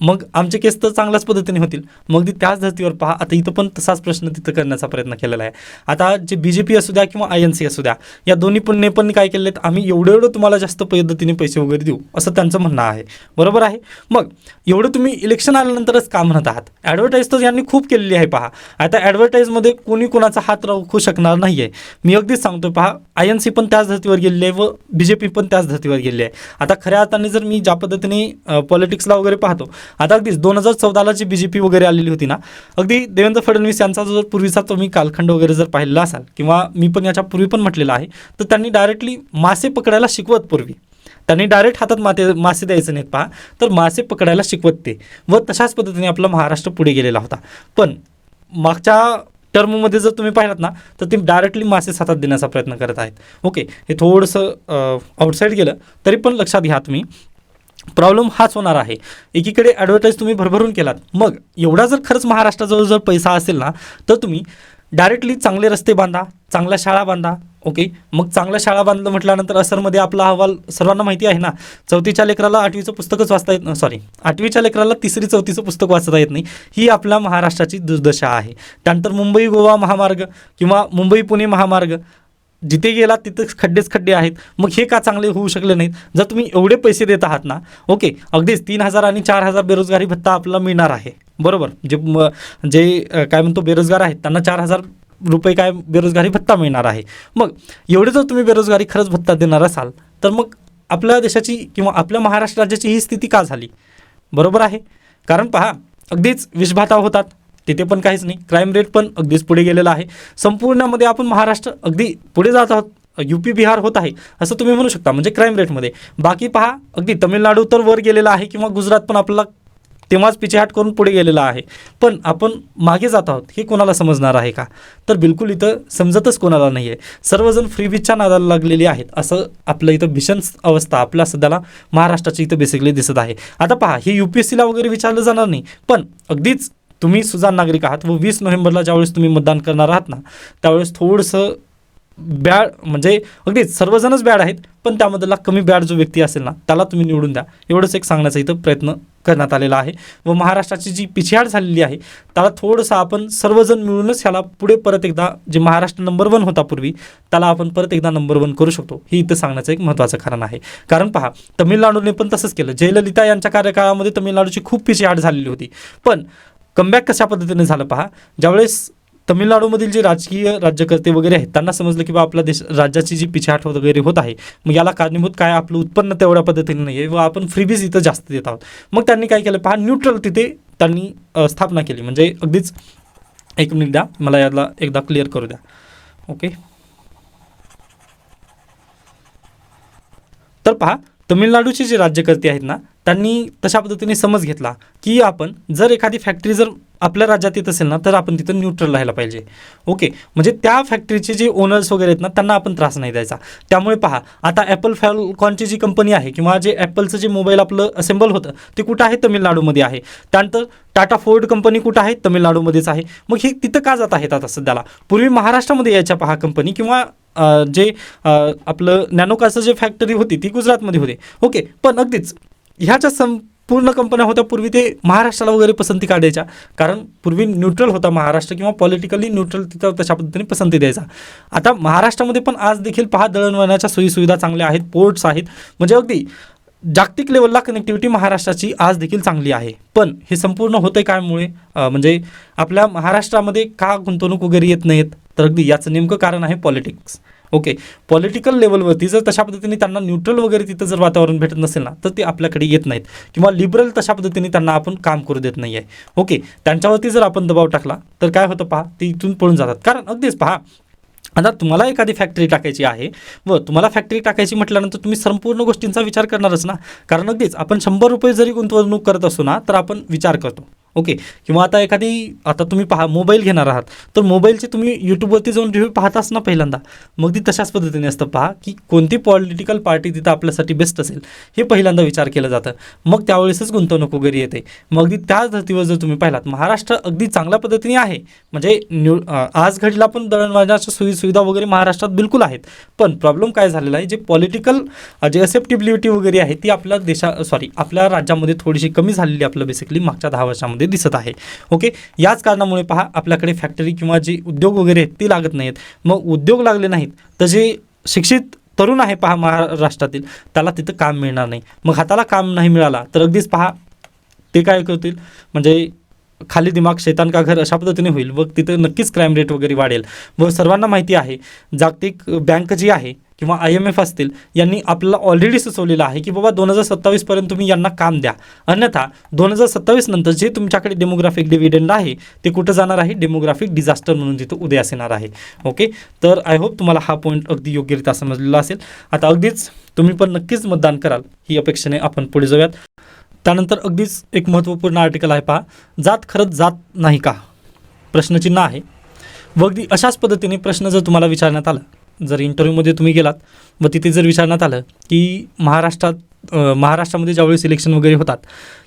मग आमचे केस तर चांगल्याच पद्धतीने होतील. मग ती त्याच धर्तीवर पहा, आता इथं पण तसाच प्रश्न तिथं करण्याचा प्रयत्न केलेला आहे. आता जे BJP असू द्या किंवा INC असू द्या, या दोन्ही पण काय केले आहेत, आम्ही एवढं तुम्हाला जास्त पद्धतीने पैसे वगैरे देऊ असं त्यांचं म्हणणं आहे. बरोबर आहे. मग एवढं तुम्ही इलेक्शन आल्यानंतरच का म्हणत आहात? ॲडव्हर्टाईज तर यांनी खूप केलेली आहे पहा. आता ॲडव्हर्टाईजमध्ये कोणी कोणाचा हात राखू शकणार नाही आहे. मी अगदीच सांगतो पहा, INC पण त्याच धर्तीवर गेलेली आहे व BJP पण त्याच धर्तीवर गेलेली आहे. आता खऱ्या अर्थाने जर मी ज्या पद्धतीने पॉलिटिक्सला वगैरे पाहतो, आता अगदीच 2014ला जी BJP वगैरे आलेली होती ना, अगदी देवेंद्र फडणवीस यांचा जो पूर्वीचा तुम्ही कालखंड वगैरे जर पाहिलेला असाल, किंवा मी पण याच्या पूर्वी पण म्हटलेलं आहे, तर त्यांनी डायरेक्टली मासे पकडायला शिकवत पूर्वी त्यांनी डायरेक्ट हातात मासे द्यायचे नाहीत पहा, तर मासे पकडायला शिकवत ते, व तशाच पद्धतीने आपला महाराष्ट्र पुढे गेलेला होता. पण मागच्या टर्ममध्ये जर तुम्ही पाहिलात ना, तर ते डायरेक्टली मासे हातात देण्याचा प्रयत्न करत आहेत. ओके, हे थोडंसं आउटसाईड गेलं तरी पण लक्षात घ्या तुम्ही, प्रॉब्लेम हाच होणार आहे. एकीकडे ॲडव्हर्टाईज तुम्ही भरभरून केलात, मग एवढा जर खरंच महाराष्ट्राजवळ जर पैसा असेल ना, तर तुम्ही डायरेक्टली चांगले रस्ते बांधा, चांगल्या शाळा बांधा. ओके, मग चांगल्या शाळा बांधलं म्हटल्यानंतर असरमध्ये आपला अहवाल सर्वांना माहिती आहे ना, 4थीच्या लेकराला 8वीचं पुस्तकच वाचता येत, 8वीच्या लेकराला 3री 4थीचं पुस्तक वाचता येत नाही. ही आपल्या महाराष्ट्राची दुर्दशा आहे. त्यानंतर मुंबई गोवा महामार्ग किंवा मुंबई पुणे महामार्ग, जिथे गेला तिथं खड्डेच खड्डे आहेत. मग हे का चांगले होऊ शकले नाहीत? जर तुम्ही एवढे पैसे देत आहात ना, ओके, अगदीच 3,000 आणि 4,000 बेरोजगारी भत्ता आपल्याला मिळणार आहे, बरोबर. जे काय म्हणतो बेरोजगार आहेत त्यांना 4,000 रुपये काय बेरोजगारी भत्ता मिळणार आहे. मग एवढे जर तुम्ही बेरोजगारी खरंच भत्ता देणार असाल, तर मग आपल्या देशाची किंवा आपल्या महाराष्ट्र राज्याची ही स्थिती का झाली? बरोबर आहे. कारण पहा, अगदीच विषबाधा होतात, तिथे पण काहीच नाही. क्राईम रेट पण अगदीच पुढे गेलेला आहे. संपूर्णमध्ये आपण महाराष्ट्र अगदी पुढे जात आहोत. UP बिहार होत आहे असं तुम्ही म्हणू शकता, म्हणजे क्राईम रेटमध्ये. बाकी पहा, अगदी तमिळनाडू तर वर गेलेला आहे, किंवा गुजरात पण आपल्याला तेव्हाच पिछेहाट करून पुढे गेलेला आहे. पण आपण मागे जात आहोत हे कोणाला समजणार आहे का? तर बिलकुल इथं समजतच कोणाला नाही आहे. सर्वजण फ्रीबीजच्या नादाला लागलेले आहेत. असं आपलं इथं भीषण अवस्था आपल्या सध्याला महाराष्ट्राची इथं बेसिकली दिसत आहे. आता पहा, हे UPSCला वगैरे विचारलं जाणार नाही, पण अगदीच तुम्ही सुजाण नागरिक आहात व 20 नोव्हेंबरला ज्यावेळेस तुम्ही मतदान करणार आहात ना, त्यावेळेस थोडंसं बॅड, म्हणजे अगदीच सर्वजणच बॅड आहेत, पण त्यामधला कमी बॅड जो व्यक्ती असेल ना, त्याला तुम्ही निवडून द्या, एवढंच एक सांगण्याचा इथं प्रयत्न करण्यात आलेला आहे. व महाराष्ट्राची जी पिछेहाट झालेली आहे त्याला थोडंसं आपण सर्वजण मिळूनच ह्याला पुढे परत एकदा, जे महाराष्ट्र नंबर 1 होता पूर्वी, त्याला आपण परत एकदा नंबर 1 करू शकतो, हे इथं सांगण्याचं एक महत्त्वाचं कारण आहे. कारण पहा, तमिळनाडूने पण तसंच केलं. जयललिता यांच्या कार्यकाळामध्ये तमिळनाडूची खूप पिछेहाट झालेली होती, पण कमबॅक कशा पद्धतीने झालं पहा. ज्यावेळेस तमिळनाडूमधील जे राजकीय राज्यकर्ते वगैरे आहेत त्यांना समजलं की बा आपल्या राज्याची जी पिछेहाट वगैरे होत आहे, मग याला कारणीभूत काय, आपलं उत्पन्न तेवढ्या पद्धतीने नाही आहे व आपण फ्रीबीज इथं जास्त देत आहोत. मग त्यांनी काय केलं पहा, न्यूट्रल तिथे त्यांनी स्थापना केली. म्हणजे अगदीच एक मिनिट द्या, मला याला एकदा क्लिअर करू द्या. ओके, तर पहा, तमिळनाडूचे जे राज्यकर्ते आहेत ना, त्यांनी तशा पद्धतीने समज घेतला की आपण जर एखादी फॅक्टरी जर आपल्या राज्यात येत असेल ना, तर आपण तिथं न्यूट्रल राहायला पाहिजे. ओके, म्हणजे त्या फॅक्टरीचे जे ओनर्स वगैरे आहेत ना, त्यांना आपण त्रास नाही द्यायचा. त्यामुळे पहा, आता ॲपल फॅल्कॉनची जी कंपनी आहे, किंवा जे ॲपलचं जे मोबाईल आपलं असेंबल होतं ते कुठं आहे, तमिळनाडूमध्ये आहे. त्यानंतर टाटा फोर्ड कंपनी कुठं आहे, तमिळनाडूमध्येच आहे. मग हे तिथं का जात आहेत आता सध्याला? पूर्वी महाराष्ट्रामध्ये यायच्या पहा कंपनी, किंवा जे आपलं नॅनोकारचं जे फॅक्टरी होती ती गुजरातमध्ये होते. ओके, पण अगदीच ह्याच्या पूर्ण कंपन्या होत्या पूर्वी ते महाराष्ट्राला वगैरे पसंती काढायच्या, कारण पूर्वी न्यूट्रल होता महाराष्ट्र, किंवा पॉलिटिकली न्यूट्रल तिथं तशा पद्धतीने पसंती द्यायचा. आता महाराष्ट्रामध्ये पण आज देखील पहा, दळणवळणाच्या सोयीसुविधा चांगल्या आहेत, पोर्ट्स आहेत, म्हणजे अगदी जागतिक लेवलला कनेक्टिव्हिटी महाराष्ट्राची आज देखील चांगली आहे. पण हे संपूर्ण होतं कायमुळे, म्हणजे आपल्या महाराष्ट्रामध्ये का गुंतवणूक वगैरे येत नाहीत? तर अगदी याचं नेमकं कारण आहे पॉलिटिक्स. ओके, पॉलिटिकल लेवलवरती जर तशा पद्धतीने त्यांना न्यूट्रल वगैरे तिथं जर वातावरण भेटत नसेल ना, तर ते आपल्याकडे येत नाहीत, किंवा लिबरल तशा पद्धतीने त्यांना आपण काम करू देत नाही आहे. ओके, त्यांच्यावरती जर आपण दबाव टाकला तर काय होतं पहा, ते इथून पळून जातात. कारण अगदीच पहा, आता तुम्हाला एखादी फॅक्टरी टाकायची आहे व तुम्हाला फॅक्टरी टाकायची म्हटल्यानंतर तुम्ही संपूर्ण गोष्टींचा विचार करणारच ना. कारण अगदीच आपण 100 रुपये जरी गुंतवणूक करत असू ना, तर आपण विचार करतो. ओके, किंवा आता तुम्ही पहा, मोबाईल घेणार आहात, तर मोबाईलचे तुम्ही यूट्यूबवरती जाऊन रिव्ह्यू पाहताच ना पहिल्यांदा. मग ती तशाच पद्धतीने असतं पहा, की कोणती पॉलिटिकल पार्टी तिथं आपल्यासाठी बेस्ट असेल हे पहिल्यांदा विचार केलं जातं, मग त्यावेळेसच गुंतवणूक वगैरे येते. मग अगदी त्याच धर्तीवर जर तुम्ही पाहिलात, महाराष्ट्र अगदी चांगल्या पद्धतीने आहे, म्हणजे आज घडीला पण दळणवळणाच्या सोयीसुविधा वगैरे महाराष्ट्रात बिलकुल आहेत. पण प्रॉब्लेम काय झालेला आहे, जे पॉलिटिकल जे असेप्टेबिलिटी वगैरे आहे ती आपल्या आपल्या राज्यामध्ये थोडीशी कमी झालेली आपलं बेसिकली मागच्या 10 वर्षामध्ये दिसत आहे. ओके, याच कारणामुळे पहा, आपल्याकडे फॅक्टरी किंवा जे उद्योग वगैरे आहेत ती लागत नाहीत. मग उद्योग लागले नाहीत तर जे शिक्षित तरुण आहे पहा महाराष्ट्रातील, त्याला तिथं काम मिळणार नाही. मग हाताला काम नाही मिळाला तर अगदीच पहा, ते काय करतील, म्हणजे खाली दिमाग शैतान का घर अशा पद्धतीने होईल व तिथं नक्कीच क्राईम रेट वगैरे वाढेल. व सर्वांना माहिती आहे जागतिक बँक जी आहे किंवा IMF असतील यांनी आपल्याला ऑलरेडी सुचवलेलं आहे की बाबा 2027पर्यंत तुम्ही यांना काम द्या, अन्यथा 2027 नंतर जे तुमच्याकडे डेमोग्राफिक डिव्हिडंड आहे ते कुठं जाणार आहे, डेमोग्राफिक डिझास्टर म्हणून तिथं उदयास येणार आहे. ओके, तर आय होप तुम्हाला हा पॉईंट अगदी योग्यरित्या समजलेला असेल. आता अगदीच तुम्ही पण नक्कीच मतदान कराल ही अपेक्षेने आपण पुढे जाऊयात. त्यानंतर अगदीच एक महत्त्वपूर्ण आर्टिकल आहे पहा, जात खरंच जात नाही का, प्रश्नचिन्ह आहे. व अगदी अशाच पद्धतीने प्रश्न जर तुम्हाला विचारण्यात आला, जर इंटरव्ह्यूमध्ये तुम्ही गेलात व तिथे जर विचारण्यात आलं की महाराष्ट्रामध्ये ज्यावेळेस इलेक्शन वगैरे होतात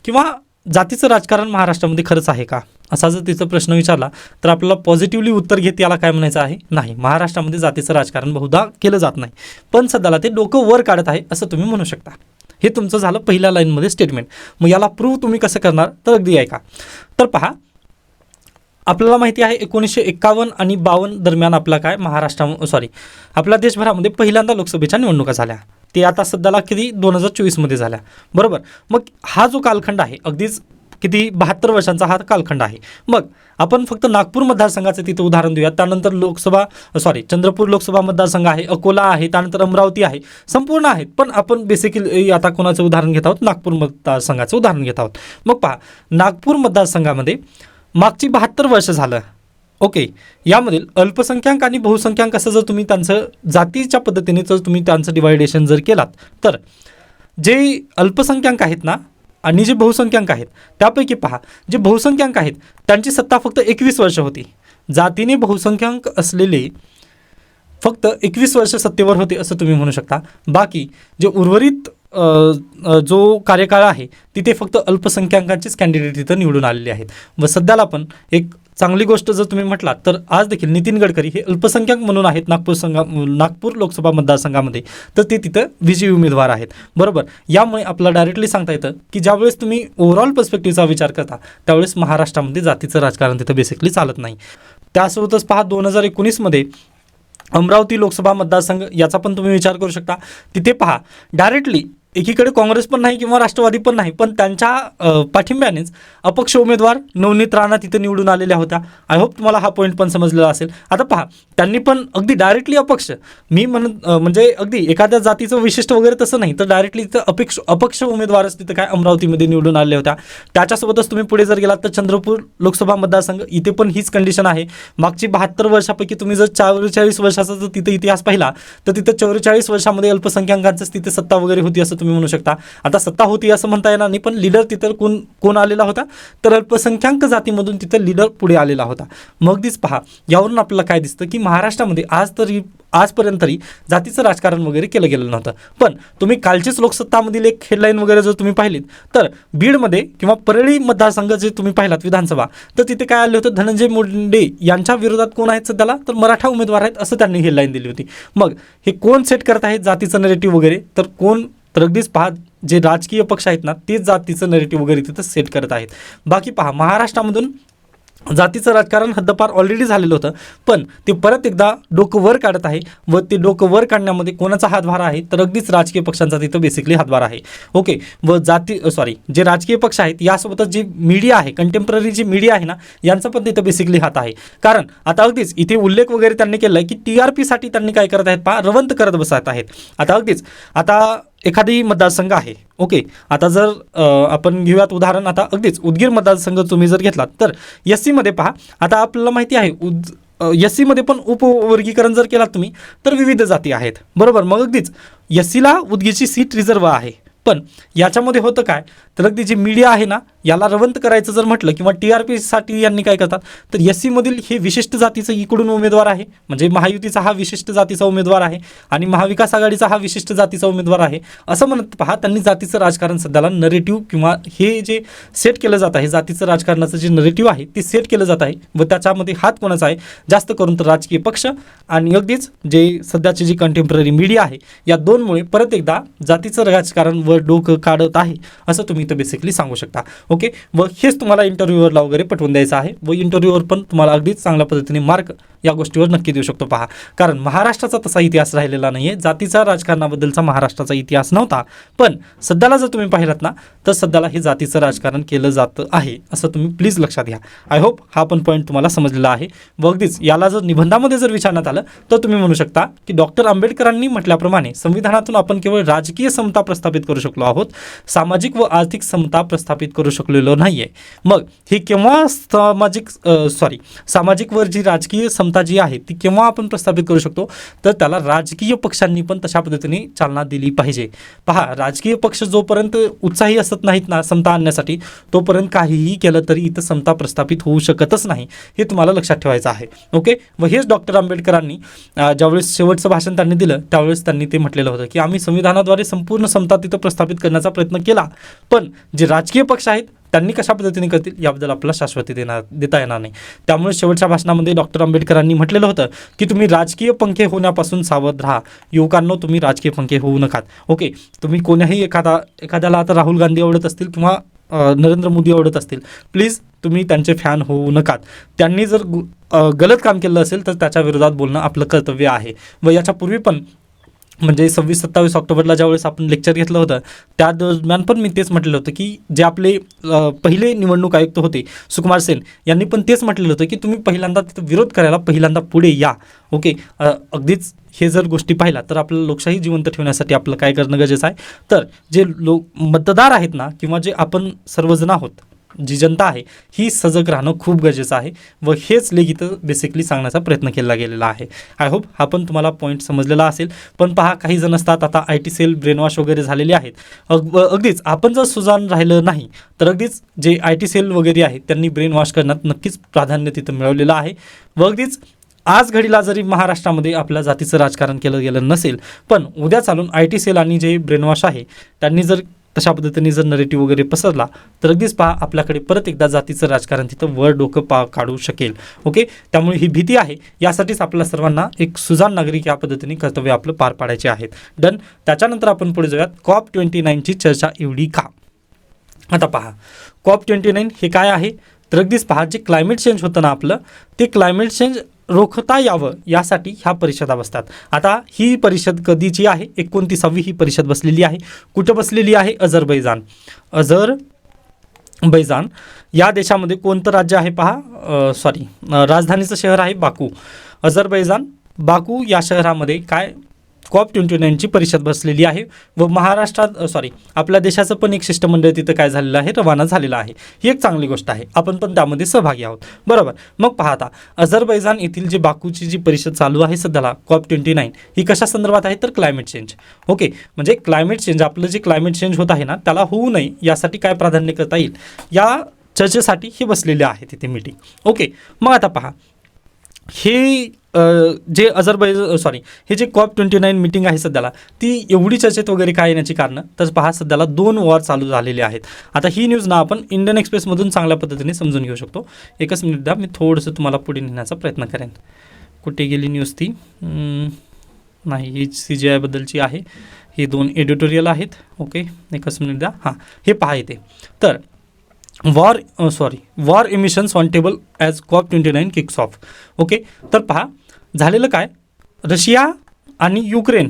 किंवा जातीचं राजकारण महाराष्ट्रामध्ये खरंच आहे का, असा जर तिचा प्रश्न विचारला तर आपल्याला पॉझिटिव्हली उत्तर घेत याला काय म्हणायचं आहे, नाही, महाराष्ट्रामध्ये जातीचं राजकारण बहुधा केलं जात नाही, पण सध्याला ते डोकं वर काढत आहे असं तुम्ही म्हणू शकता. हे तुमचं झालं पहिल्या लाईनमध्ये स्टेटमेंट. मग याला प्रूव्ह तुम्ही कसं करणार, तर अगदी ऐका. तर पहा, आपल्याला माहिती आहे 1951 आणि 52 दरम्यान आपला काय आपल्या देशभरामध्ये पहिल्यांदा लोकसभेच्या निवडणुका झाल्या. ते आता सध्याला किती 2024मध्ये झाल्या, बरोबर. मग हा जो कालखंड आहे अगदीच किती 72 वर्षांचा हा कालखंड आहे. मग आपण फक्त नागपूर मतदारसंघाचं तिथं उदाहरण देऊया. त्यानंतर चंद्रपूर लोकसभा मतदारसंघ आहे, अकोला आहे, त्यानंतर अमरावती आहे, संपूर्ण आहेत. पण आपण बेसिकली आता कोणाचं उदाहरण घेत आहोत, नागपूर मतदारसंघाचं उदाहरण घेत आहोत. मग पहा, नागपूर मतदारसंघामध्ये मागची 72 वर्ष झालं. ओके, यामधील अल्पसंख्याक आणि बहुसंख्याक असं जर तुम्ही त्यांचं जातीच्या पद्धतीने जर तुम्ही त्यांचं डिवायडेशन जर केलात तर जे अल्पसंख्याक आहेत ना आणि जे बहुसंख्याक आहेत त्यापैकी पहा, जे बहुसंख्याक आहेत त्यांची सत्ता फक्त 21 वर्ष होती. जातीने बहुसंख्याक असलेले फक्त 21 वर्ष सत्तेवर होते असं तुम्ही म्हणू शकता. बाकी जे उर्वरित जो कार्यकाळ आहे तिथे फक्त अल्पसंख्याकांचेच कॅन्डिडेट तिथं निवडून आलेले आहेत. व सध्याला पण एक चांगली गोष्ट जर तुम्ही म्हटलात तर आज देखील नितीन गडकरी हे अल्पसंख्याक म्हणून आहेत नागपूर लोकसभा मतदारसंघामध्ये, तर ते तिथं विजयी उमेदवार आहेत, बरोबर. यामुळे आपल्याला डायरेक्टली सांगता येतं की ज्यावेळेस तुम्ही ओव्हरऑल पर्स्पेक्टिव्हचा विचार करता त्यावेळेस महाराष्ट्रामध्ये जातीचं राजकारण तिथं बेसिकली चालत नाही. त्यासोबतच पहा, 2019मध्ये अमरावती लोकसभा मतदारसंघ याचा पण तुम्ही विचार करू शकता. तिथे पहा, डायरेक्टली एकीकडे काँग्रेस पण नाही किंवा राष्ट्रवादी पण नाही, पण त्यांच्या पाठिंब्यानेच अपक्ष उमेदवार नवनीत राणा तिथे निवडून आलेल्या होत्या. आय होप तुम्हाला हा पॉईंट पण समजलेला असेल. आता पहा, त्यांनी पण अगदी डायरेक्टली अपक्ष, मी म्हणजे अगदी एखाद्या जातीचं विशिष्ट वगैरे तसं नाही, तर डायरेक्टली तिथं अपक्ष उमेदवारच तिथं काय अमरावतीमध्ये निवडून आलेल्या होत्या. त्याच्यासोबतच तुम्ही पुढे जर गेलात तर चंद्रपूर लोकसभा मतदारसंघ, इथे पण हीच कंडिशन आहे. मागची 72 वर्षापैकी तुम्ही जर 44 वर्षाचा जर तिथे इतिहास पाहिला तर तिथं 44 वर्षामध्ये अल्पसंख्याकांचंच तिथे सत्ता वगैरे होती असं तुम्ही म्हणू शकता. आता सत्ता होती असं म्हणता येणार नाही, पण लीडर तिथं कोण आलेला होता, तर अल्पसंख्याक जातीमधून तिथं लीडर पुढे आलेला होता. मग दिस पहा, यावरून आपल्याला काय दिसतं की महाराष्ट्रामध्ये आजपर्यंत तरी जातीचं राजकारण वगैरे केलं गेलं नव्हतं. पण तुम्ही कालचीच लोकसत्तामधील एक हेडलाईन वगैरे जर तुम्ही पाहिलीत तर बीडमध्ये किंवा परळी मतदारसंघ जे तुम्ही पाहिलात विधानसभा, तर तिथे काय आले होतं, धनंजय मुंडे यांच्या विरोधात कोण आहेत सध्याला, तर मराठा उमेदवार आहेत असं त्यांनी हेडलाईन दिली होती. मग हे कोण सेट करत आहेत जातीचं नरेटिव्ह वगैरे, तर अगदीच पहा, जे राजकीय पक्ष आहेत ना तेच जातीचं नरेटिव्ह वगैरे तिथं सेट करत आहेत. बाकी पहा, महाराष्ट्रामधून जातीचं राजकारण हद्दपार ऑलरेडी झालेलं होतं, पण ते परत एकदा डोकं वर काढत आहे व ते डोकं वर काढण्यामध्ये कोणाचा हातभार आहे, तर अगदीच राजकीय पक्षांचा तिथं बेसिकली हातभार आहे. ओके, व जे राजकीय पक्ष आहेत यासोबतच जी मीडिया आहे, कंटेम्पररी जी मीडिया आहे ना, यांचा पण तिथं बेसिकली हात आहे. कारण आता अगदीच इथे उल्लेख वगैरे त्यांनी केला आहे की TRPसाठी त्यांनी काय करत आहेत पहा, रवंत करत बसत आहेत. आता एखादी मतदारसंघ आहे, ओके, आता जर आपण घेऊयात उदाहरण, आता अगदीच उदगीर मतदारसंघ तुम्ही जर घेतलात तर SC मध्ये पहा, आता आपल्याला माहिती आहे SC मध्ये पण उपवर्गीकरण जर केलात तुम्ही तर विविध जाती आहेत, बरोबर. मग अगदीच SC ला उदगीरची सीट रिझर्व आहे. पण याच्यामध्ये होतं काय, तर अगदी जी मीडिया आहे ना याला रवंत करायचं जर म्हटलं किंवा TRPसाठी यांनी काय करतात, तर SC मधील हे विशिष्ट जातीचं इकडून उमेदवार आहे, म्हणजे महायुतीचा हा विशिष्ट जातीचा उमेदवार आहे आणि महाविकास आघाडीचा हा विशिष्ट जातीचा उमेदवार आहे असं म्हणत पहा, त्यांनी जातीचं राजकारण सध्याला नरेटिव्ह किंवा हे जे सेट केलं जात आहे, जातीचं राजकारणाचं जे नरेटिव्ह आहे ते सेट केलं जात आहे व त्याच्यामध्ये हात कोणाचा आहे, जास्त करून तर राजकीय पक्ष आणि अगदीच जे सध्याची जी कंटेम्पररी मीडिया आहे, या दोनमुळे परत एकदा जातीचं राजकारण वर डोकं काढत आहे असं तुम्ही तिथं बेसिकली सांगू शकता. ओके, व हेच तुम्हाला इंटरव्ह्यूवरला वगैरे पटवून द्यायचं आहे व इंटरव्ह्यूवर पण तुम्हाला अगदीच चांगल्या पद्धतीने मार्क या गोष्टीवर नक्की देऊ शकतो. पहा, कारण महाराष्ट्राचा तसा इतिहास राहिलेला नाही आहे. जातीचा राजकारणाबद्दलचा महाराष्ट्राचा इतिहास नव्हता, पण सध्याला जर तुम्ही पाहिलात ना तर सध्याला हे जातीचं राजकारण केलं जातं आहे, असं तुम्ही प्लीज लक्षात घ्या. आय होप हा पण पॉईंट तुम्हाला समजलेला आहे. व अगदीच याला जर निबंधामध्ये जर विचारण्यात आलं तर तुम्ही म्हणू शकता की डॉक्टर आंबेडकरांनी म्हटल्याप्रमाणे संविधानातून आपण केवळ राजकीय समता प्रस्थापित करू शकलो आहोत, सामाजिक व आर्थिक समता प्रस्थापित करू शकलेलो नाहीये. मग ही केव्हा सामाजिक वर जी राजकीय समता जी आहे ती केव्हा आपण प्रस्थापित करू शकतो, तर त्याला राजकीय पक्षांनी पण तशा पद्धतीने चालना दिली पाहिजे. पहा, राजकीय पक्ष जोपर्यंत उत्साही असत नाहीत ना समता आणण्यासाठी, तोपर्यंत काहीही केलं तरी इथं समता प्रस्थापित होऊ शकतच नाही, हे तुम्हाला लक्षात ठेवायचं आहे. ओके, व हेच डॉक्टर आंबेडकरांनी ज्यावेळेस शेवटचं भाषण त्यांनी दिलं त्यावेळेस त्यांनी ते म्हटलेलं होतं की आम्ही संविधानाद्वारे संपूर्ण समता तिथं प्रस्थापित करण्याचा प्रयत्न केला, पण जे राजकीय पक्ष आहेत त्यांनी कशा पद्धतीने करतील याबद्दल आपल्याला शाश्वती देता येणार नाही. त्यामुळे शेवटच्या भाषणामध्ये डॉक्टर आंबेडकरांनी म्हटलेलं होतं की तुम्ही राजकीय पंखे होण्यापासून सावध राहा. युवकांनो, तुम्ही राजकीय पंखे होऊ नकात. ओके, तुम्ही कोण्याही एखाद्याला आता राहुल गांधी आवडत असतील किंवा नरेंद्र मोदी आवडत असतील, प्लीज तुम्ही त्यांचे फॅन होऊ नकात. त्यांनी जर गलत काम केलं असेल तर त्याच्या विरोधात बोलणं आपलं कर्तव्य आहे. व याच्यापूर्वी पण म्हणजे 26-27 ऑक्टोबरला ज्यावेळेस आपण लेक्चर घेतलं होतं त्या दरम्यान पण मी तेच म्हटलेलं होतं की जे आपले पहिले निवडणूक आयुक्त होते सुकुमार सेन यांनी पण तेच म्हटलेलं होतं की तुम्ही पहिल्यांदा तिथं विरोध करायला पहिल्यांदा पुढे या. ओके, अगदीच हे जर गोष्टी पाहिला तर आपल्याला लोकशाही जिवंत ठेवण्यासाठी आपलं काय करणं गरजेचं आहे, तर जे मतदार आहेत ना किंवा जे आपण सर्वजण आहोत, जी जनता आहे ही सजग राहणं खूप गरजेचं आहे. व हेच लेख इथं बेसिकली सांगण्याचा प्रयत्न केला गेलेला आहे. आय होप हा पण तुम्हाला पॉईंट समजलेला असेल. पण पहा, काही जण असतात आता IT सेल ब्रेनवॉश वगैरे झालेले आहेत. अगदीच आपण जर सुजाण राहिलं नाही तर अगदीच जे IT सेल वगैरे आहेत त्यांनी ब्रेनवॉश करण्यात नक्कीच प्राधान्य तिथं मिळवलेलं आहे. व अगदीच आज घडीला जरी महाराष्ट्रामध्ये आपल्या जातीचं राजकारण केलं गेलं नसेल, पण उद्या चालून IT सेल आणि जे ब्रेनवॉश आहे त्यांनी जर तशा पद्धतीने जर नरेटिव्ह वगैरे पसरला तर अगदीच पहा आपल्याकडे परत एकदा जातीचं राजकारण तिथं वर डोकं काढू शकेल. ओके, त्यामुळे ही भीती आहे. यासाठीच आपल्या सर्वांना एक सुजाण नागरिक या पद्धतीने कर्तव्य आपलं पार पाडायचे आहेत. डन. त्याच्यानंतर आपण पुढे जाऊयात. COP29ची चर्चा एवढी का? आता पहा, COP29 हे काय आहे, तर अगदीच पहा, जे क्लायमेट चेंज होतं ना आपलं, ते क्लायमेट चेंज रोखता यावं यासाठी ह्या परिषदा बसतात. आता ही परिषद कधीची आहे? 29वी ही परिषद बसलेली आहे. कुठं बसलेली आहे? अझरबैजान या देशामध्ये कोणतं राज्य आहे पहा, राजधानीचं शहर आहे बाकू. अझरबैजान बाकू या शहरामध्ये काय COP29ची परिषद बसलेली आहे. व आपल्या देशाचं पण एक शिष्टमंडळ तिथं काय झालेलं आहे, रवाना झालेलं आहे. ही एक चांगली गोष्ट आहे, आपण पण त्यामध्ये सहभागी आहोत. बरोबर. मग पाहता अझरबैजान येथील जे बाकूची जी परिषद चालू आहे सध्याला COP29 ही कशा संदर्भात आहे, तर क्लायमेट चेंज. ओके, म्हणजे क्लायमेट चेंज, आपलं जे क्लायमेट चेंज होत आहे ना त्याला होऊ नये यासाठी काय प्राधान्य करता येईल या चर्चेसाठी हे बसलेले आहे तिथे मीटिंग. ओके, मग आता पहा, हे जे हे जे COP29 मीटिंग आहे सध्याला ती एवढी चर्चेत वगैरे काय येण्याची कारणं, तर पहा सध्याला 2 वॉर चालू झालेले आहेत. आता ही न्यूज ना आपण इंडियन एक्सप्रेसमधून चांगल्या पद्धतीने समजून घेऊ शकतो. एकच मिनिट द्या, मी थोडंसं तुम्हाला पुढे नेण्याचा प्रयत्न करेन. कुठे गेली न्यूज ती? नाही, ही CGI बद्दलची आहे. ही 2 एडिटोरियल आहेत. ओके, एकच मिनिट द्या. हां, हे पहा इथे. तर war emissions on table as COP29 kicks of. Okay, तर पहा झालेलं काय, रशिया आणि युक्रेन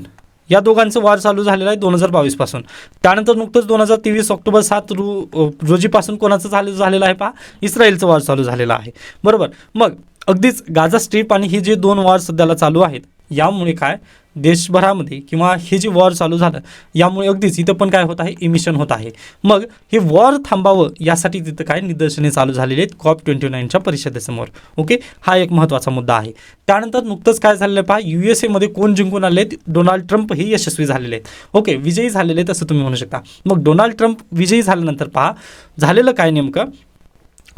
या दोघांचं वॉर चालू झालेलं आहे 2022 पासून. त्यानंतर नुकतंच 2023 ऑक्टोबर 7 रोजीपासून कोणाचं झालेलं आहे पहा, इस्रायलचं वॉर चालू झालेलं आहे. बरोबर. मग अगदीच गाझा स्ट्रीप आणि हे जे 2 वॉर सध्याला चालू आहेत यामुळे काय देशभरामध्ये किंवा हे जे वॉर चालू झालं यामुळे अगदीच इथं पण काय होत आहे, इमिशन होत आहे. मग हे वॉर थांबावं यासाठी तिथं काय निदर्शने चालू झालेली आहेत COP29च्या परिषदेसमोर. ओके, हा एक महत्त्वाचा मुद्दा आहे. त्यानंतर नुकतंच काय झालेलं आहे पहा, USA कोण जिंकून आले आहेत, डोनाल्ड ट्रम्प हे यशस्वी झालेले आहेत. ओके, विजयी झालेले आहेत असं तुम्ही म्हणू शकता. मग डोनाल्ड ट्रम्प विजयी झाल्यानंतर पहा झालेलं काय नेमकं,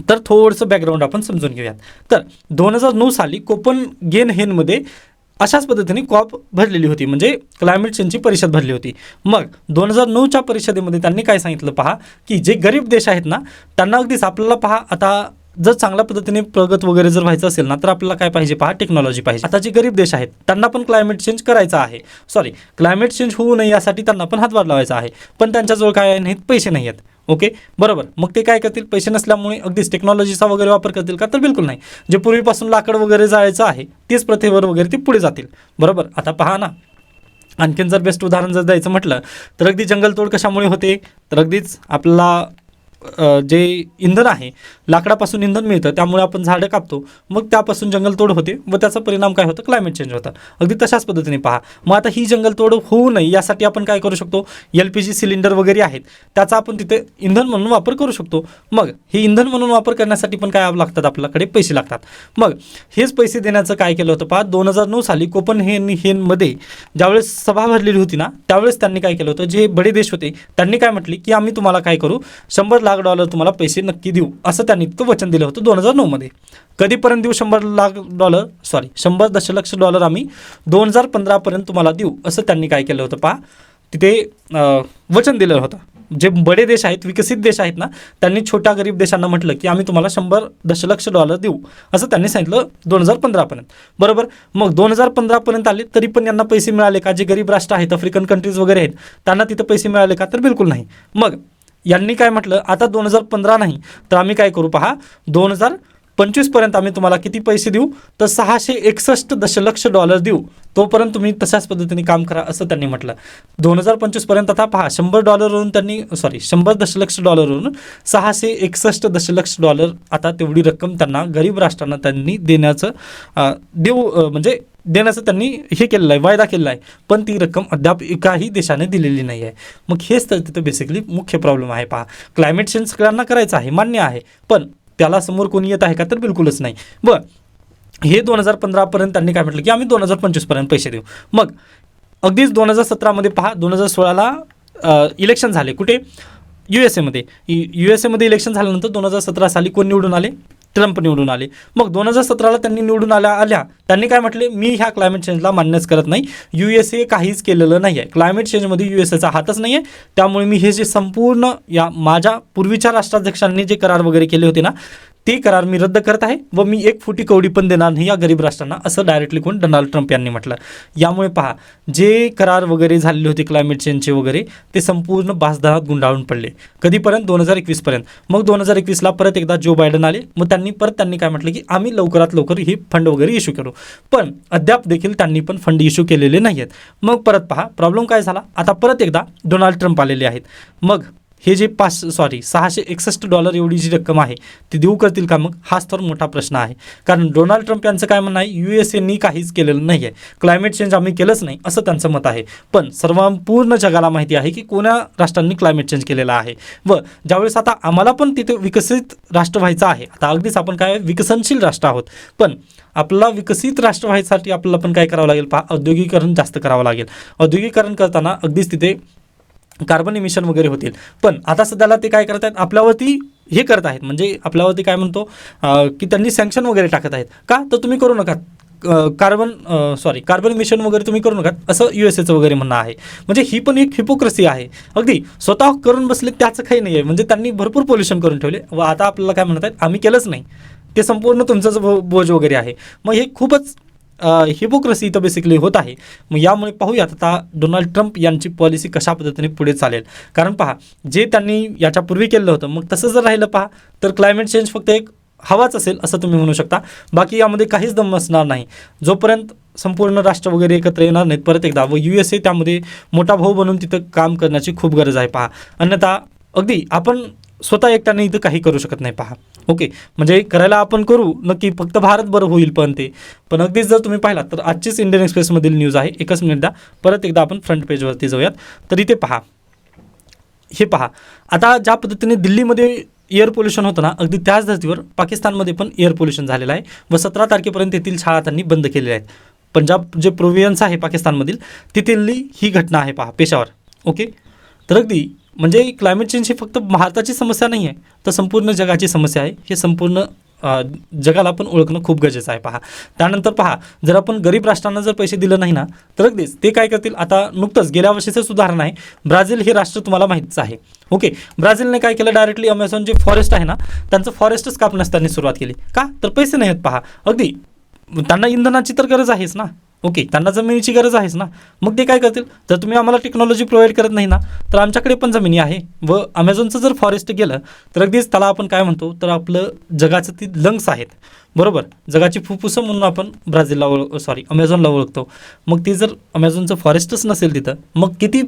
तर थोडंसं बॅकग्राऊंड आपण समजून घेऊयात. तर 2009 साली कोपनहेगनमध्ये अशाच पद्धतीने COP भरलेली होती, म्हणजे क्लायमेट चेंजची परिषद भरली होती. मग 2009च्या परिषदेमध्ये त्यांनी काय सांगितलं पहा, की जे गरीब देश आहेत ना त्यांना अगदीच आपल्याला पहा, आता जर चांगल्या पद्धतीने प्रगत वगैरे जर व्हायचं असेल ना तर आपल्याला काय पाहिजे पहा, टेक्नॉलॉजी पाहिजे. आता जे गरीब देश आहेत त्यांना पण क्लायमेट चेंज करायचं आहे, क्लायमेट चेंज होऊ नये यासाठी त्यांना पण हातभार लावायचा आहे, पण त्यांच्याजवळ काय नाहीत, पैसे नाही आहेत. ओके, बरोबर. मग ते काय करतील, पैसे नसल्यामुळे अगदीच टेक्नॉलॉजीचा वगैरे वापर करतील का, तर बिलकुल नाही. जे पूर्वीपासून लाकड वगैरे जायचं आहे तेच प्रथेवर वगैरे ते पुढे जातील. बरोबर. आता पहा ना, आणखीन जर बेस्ट उदाहरण जर द्यायचं म्हटलं तर अगदी जंगलतोड कशामुळे होते, तर अगदीच आपला जे इंधन आहे, लाकडापासून इंधन मिळतं, त्यामुळे आपण झाडं कापतो, मग त्यापासून जंगलतोड होते व त्याचा परिणाम काय होतं, क्लायमेट चेंज होतं. अगदी तशाच पद्धतीने पहा. मग आता ही जंगलतोड होऊ नये यासाठी आपण काय करू शकतो, LPG सिलेंडर वगैरे आहेत त्याचा आपण तिथे इंधन म्हणून वापर करू शकतो. मग हे इंधन म्हणून वापर करण्यासाठी पण काय लागतात, आपल्याकडे पैसे लागतात. मग हेच पैसे देण्याचं काय केलं होतं पहा, 2009 साली कोपनहेगनमध्ये ज्यावेळेस सभा भरलेली होती ना, त्यावेळेस त्यांनी काय केलं होतं, जे बडे देश होते त्यांनी काय म्हटले की आम्ही तुम्हाला काय करू, $100 लाख तुम्हाला पैसे नक्की देऊ, असं त्यांनी इतकं वचन दिलं होतं 2009 मध्ये. कधीपर्यंत देऊ, $100 दशलक्ष आम्ही 2015 पर्यंत तुम्हाला देऊ, असं त्यांनी काय केलं होतं पहा, तिथे वचन दिलं होतं. जे बडे देश आहेत, विकसित देश आहेत ना, त्यांनी छोट्या गरीब देशांना म्हटलं की आम्ही तुम्हाला $100 दशलक्ष देऊ, असं त्यांनी सांगितलं 2015 पर्यंत. बरोबर. मग 2015 पर्यंत आले तरी पण यांना पैसे मिळाले का, जे गरीब राष्ट्र आहेत, आफ्रिकन कंट्रीज वगैरे आहेत, त्यांना तिथं पैसे मिळाले का, तर बिलकुल नाही. मग यांनी काय म्हटलं, आता 2015 नाही तर आम्ही काय करू पहा, 2025 पर्यंत आम्ही तुम्हाला किती पैसे देऊ, तर $661 दशलक्ष देऊ, तोपर्यंत तुम्ही तशाच पद्धतीने काम करा, असं त्यांनी म्हटलं. 2025 पर्यंत आता पहा, $100 दशलक्ष $661 दशलक्ष आता तेवढी रक्कम त्यांना गरीब राष्ट्रांना त्यांनी देण्याचं त्यांनी हे केलेलं आहे, वायदा केलेला आहे, पण ती रक्कम अद्याप एकाही देशाने दिलेली नाही आहे. मग हेच तर तिथं बेसिकली मुख्य प्रॉब्लेम आहे. पहा, क्लायमेट चेंज सगळ्यांना करायचं आहे, मान्य आहे, पण त्याला समोर कोणी येत आहे का, तर बिलकुलच नाही. हे 2015 पर्यंत त्यांनी काय म्हटलं की आम्ही 2025 पर्यंत पैसे देऊ. मग अगदीच 2017 मध्ये पहा, 2016ला इलेक्शन झाले, कुठे, USA मध्ये इलेक्शन झाल्यानंतर 2017 साली कोण निवडून आले, ट्रम्प निवडून आले. मग 2017ला त्यांनी निवडून आल्या त्यांनी काय म्हटले, मी ह्या क्लायमेट चेंजला मान्यच करत नाही, USA काहीच केलेलं नाही आहे, क्लायमेट चेंजमध्ये USAचा हातच नाही आहे, त्यामुळे मी हे जे संपूर्ण या माझ्या पूर्वीच्या राष्ट्राध्यक्षांनी जे करार वगैरे केले होते ना, ते करार मी रद्द करत आहे व मी 1 फुटी कवडी पण देणार नाही या गरीब राष्ट्रांना, असं डायरेक्टली कोण, डोनाल्ड ट्रम्प यांनी म्हटलं. यामुळे पहा, जे करार वगैरे झालेले होते क्लायमेट चेंजचे वगैरे, ते संपूर्ण बाजदारात गुंडाळून पडले. कधीपर्यंत, 2021 पर्यंत. मग 2021ला परत एकदा जो बायडन आले, मग त्यांनी काय म्हटलं की आम्ही लवकरात लवकर हे फंड वगैरे इश्यू करू, पण अद्याप देखील त्यांनी पण फंड इश्यू केलेले नाही आहेत. मग परत पहा, प्रॉब्लेम काय झाला, आता परत एकदा डोनाल्ड ट्रम्प आलेले आहेत. मग हे जे $661 एवढी जी रक्कम आहे ती देऊ करतील का, मग हाच तर मोठा प्रश्न आहे. कारण डोनाल्ड ट्रम्प यांचं काय म्हणणं आहे, USAनी काहीच केलेलं नाही आहे, क्लायमेट चेंज आम्ही केलंच नाही, असं त्यांचं मत आहे. पण पूर्ण जगाला माहिती आहे की कोणा राष्ट्रांनी क्लायमेट चेंज केलेला आहे, व ज्यावेळेस आता आम्हाला पण तिथे विकसित राष्ट्र व्हायचं आहे, आता अगदीच आपण काय विकसनशील राष्ट्र आहोत, पण आपला विकसित राष्ट्र व्हायसाठी आपल्याला पण काय करावं लागेल पहा, औद्योगिकरण जास्त करावं लागेल. औद्योगिकरण करताना अगदीच तिथे कार्बन इमिशन वगैरे होतील, पण आता सध्याला ते काय करत आहेत, आपल्यावरती हे करत आहेत, म्हणजे आपल्यावरती काय म्हणतो की त्यांनी सँक्शन वगैरे टाकत आहेत का, तर तुम्ही करू नका, कार्बन इमिशन वगैरे तुम्ही करू नका, असं USAचं वगैरे म्हणणं आहे. म्हणजे ही पण एक हिपोक्रेसी आहे. अगदी स्वतः करून बसले त्याचं काही नाही आहे, म्हणजे त्यांनी भरपूर पोल्युशन करून ठेवले व आता आपल्याला काय म्हणत आहेत, आम्ही केलंच नाही, ते संपूर्ण तुमचंच बोज वगैरे आहे. मग हे खूपच हिपोक्रेसी इथं बेसिकली होत आहे. मग यामुळे पाहूयात आता डोनाल्ड ट्रम्प यांची पॉलिसी कशा पद्धतीने पुढे चालेल. कारण पहा, जे त्यांनी याच्यापूर्वी केलं होतं, मग तसं जर राहिलं पहा, तर क्लायमेट चेंज फक्त एक हवाच असेल असं तुम्ही म्हणू शकता, बाकी यामध्ये काहीच दम असणार नाही, जोपर्यंत संपूर्ण राष्ट्र वगैरे एकत्र येणार नाहीत परत एकदा, व USA त्यामध्ये मोठा भाऊ बनून तिथं काम करण्याची खूप गरज आहे पहा. अन्यथा अगदी आपण स्वतः एकट्याने इथं काही करू शकत नाही पहा. ओके, म्हणजे करायला आपण करू नक्की, फक्त भारत बरं होईल, पण अगदीच जर तुम्ही पाहिलात तर आजचीच इंडियन एक्सप्रेसमधील न्यूज आहे. एकच मिनिट द्या, परत एकदा आपण फ्रंट पेजवरती जाऊयात. तर इथे पहा, हे पहा, आता ज्या पद्धतीने दिल्लीमध्ये एअर पोल्युशन होतं ना, अगदी त्याच धर्तीवर पाकिस्तानमध्ये पण एअर पोल्युशन झालेलं आहे व 17 तारखेपर्यंत येथील शाळा त्यांनी बंद केलेल्या आहेत. पंजाब जे प्रोव्हिन्स आहे पाकिस्तानमधील, तिथली ही घटना आहे पहा, पेशावर. ओके, तर अगदी म्हणजे क्लायमेट चेंज ही फक्त भारताची समस्या नाही आहे, तर संपूर्ण जगाची समस्या आहे. हे संपूर्ण जगाला पण ओळखणं खूप गरजेचं आहे पहा. त्यानंतर पहा, जर आपण गरीब राष्ट्रांना जर पैसे दिले नाही ना, तर अगदीच ते काय करतील, आता नुकतंच गेल्या वर्षीचं उदाहरण आहे, ब्राझील हे राष्ट्र तुम्हाला माहितीच आहे. ओके, ब्राझीलने काय केलं, डायरेक्टली अमेझॉन जे फॉरेस्ट आहे ना, त्यांचं फॉरेस्टच कापण्यास त्यांनी सुरुवात केली. का, तर पैसे नाही आहेत पहा. अगदी त्यांना इंधनाची तर गरज आहेच ना, ओके, त्यांना जमिनीची गरज आहेच ना. मग ते काय करतील, जर तुम्ही आम्हाला टेक्नॉलॉजी प्रोव्हाइड करत नाही ना, तर आमच्याकडे पण जमिनी आहे. व अमेझॉनचं जर फॉरेस्ट गेलं तर अगदीच त्याला आपण काय म्हणतो, तर आपलं जगाचं ती लंग्स आहेत, बरोबर, जगाची फुफ्फुसं म्हणून आपण ब्राझीलला अमेझॉनला ओळखतो. मग ती जर अमेझॉनचं फॉरेस्टच नसेल तिथं, मग किती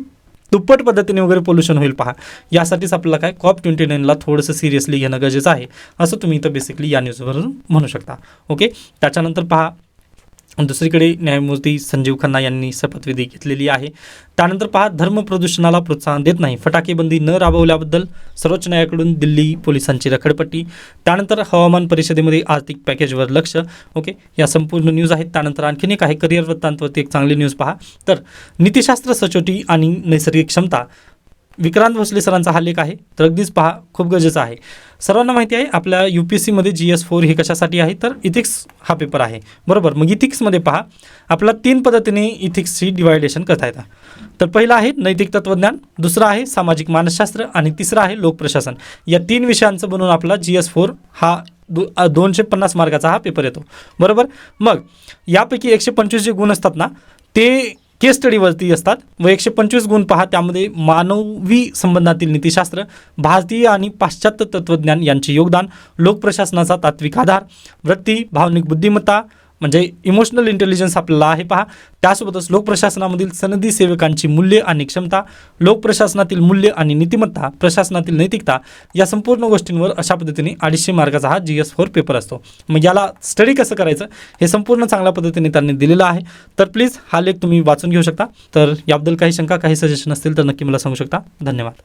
दुप्पट पद्धतीने वगैरे पोल्युशन होईल पहा. यासाठीच आपल्याला काय COP29ला थोडंसं सिरियसली घेणं गरजेचं आहे, असं तुम्ही इथं बेसिकली या न्यूजवरून म्हणू शकता. ओके, त्याच्यानंतर पहा, दुसरीकडे न्यायमूर्ती संजीव खन्ना यांनी शपथविधी घेतलेली आहे. त्यानंतर पहा, धर्म प्रदूषणाला प्रोत्साहन देत नाही, फटाकेबंदी न राबवल्याबद्दल सर्वोच्च न्यायालयाकडून दिल्ली पोलिसांची रखडपट्टी. त्यानंतर हवामान परिषदेमध्ये आर्थिक पॅकेजवर लक्ष. ओके, या संपूर्ण न्यूज आहेत. त्यानंतर आणखीन एक आहे करिअर वृत्तांतवरती एक चांगली न्यूज पहा. तर नीतिशास्त्र, सचोटी आणि नैसर्गिक क्षमता, विक्रांत भोसले सरांचा हा लेख आहे. तर अगदीच पहा, खूप गरजेचं आहे. सर्वांना माहिती आहे आपल्या UPSCमध्ये GS4 हे कशासाठी आहे, तर इथिक्स हा पेपर आहे, बरोबर. मग इथिक्समध्ये पहा, आपल्याला 3 पद्धतीने इथिक्सची डिवायडेशन करता येतं. तर पहिलं आहे नैतिक तत्वज्ञान, दुसरं आहे सामाजिक मानसशास्त्र आणि तिसरं आहे लोकप्रशासन. या 3 विषयांचं बनून आपला GS4 हा 250 मार्काचा हा पेपर येतो, बरोबर. मग यापैकी 125 जे गुण असतात ना, ते केस स्टडीवरती असतात व 125 गुण पहा, त्यामध्ये मानवी संबंधातील नीतिशास्त्र, भारतीय आणि पाश्चात्य तत्त्वज्ञान यांचे योगदान, लोकप्रशासनाचा तात्विक आधार, वृत्ती, भावनिक बुद्धिमत्ता म्हणजे इमोशनल इंटेलिजन्स आपल्याला आहे पहा. त्यासोबतच लोकप्रशासनामधील सनदी सेवकांची मूल्य आणि क्षमता, लोकप्रशासनातील मूल्य आणि नीतिमत्ता, प्रशासनातील नैतिकता, या संपूर्ण गोष्टींवर अशा पद्धतीने 250 मार्काचा हा GS4 पेपर असतो. मग याला स्टडी कसं करायचं हे संपूर्ण चांगल्या पद्धतीने त्यांनी दिलेलं आहे. तर प्लीज हा लेख तुम्ही वाचून घेऊ शकता. तर याबद्दल काही शंका, काही सजेशन असतील तर नक्की मला सांगू शकता. धन्यवाद.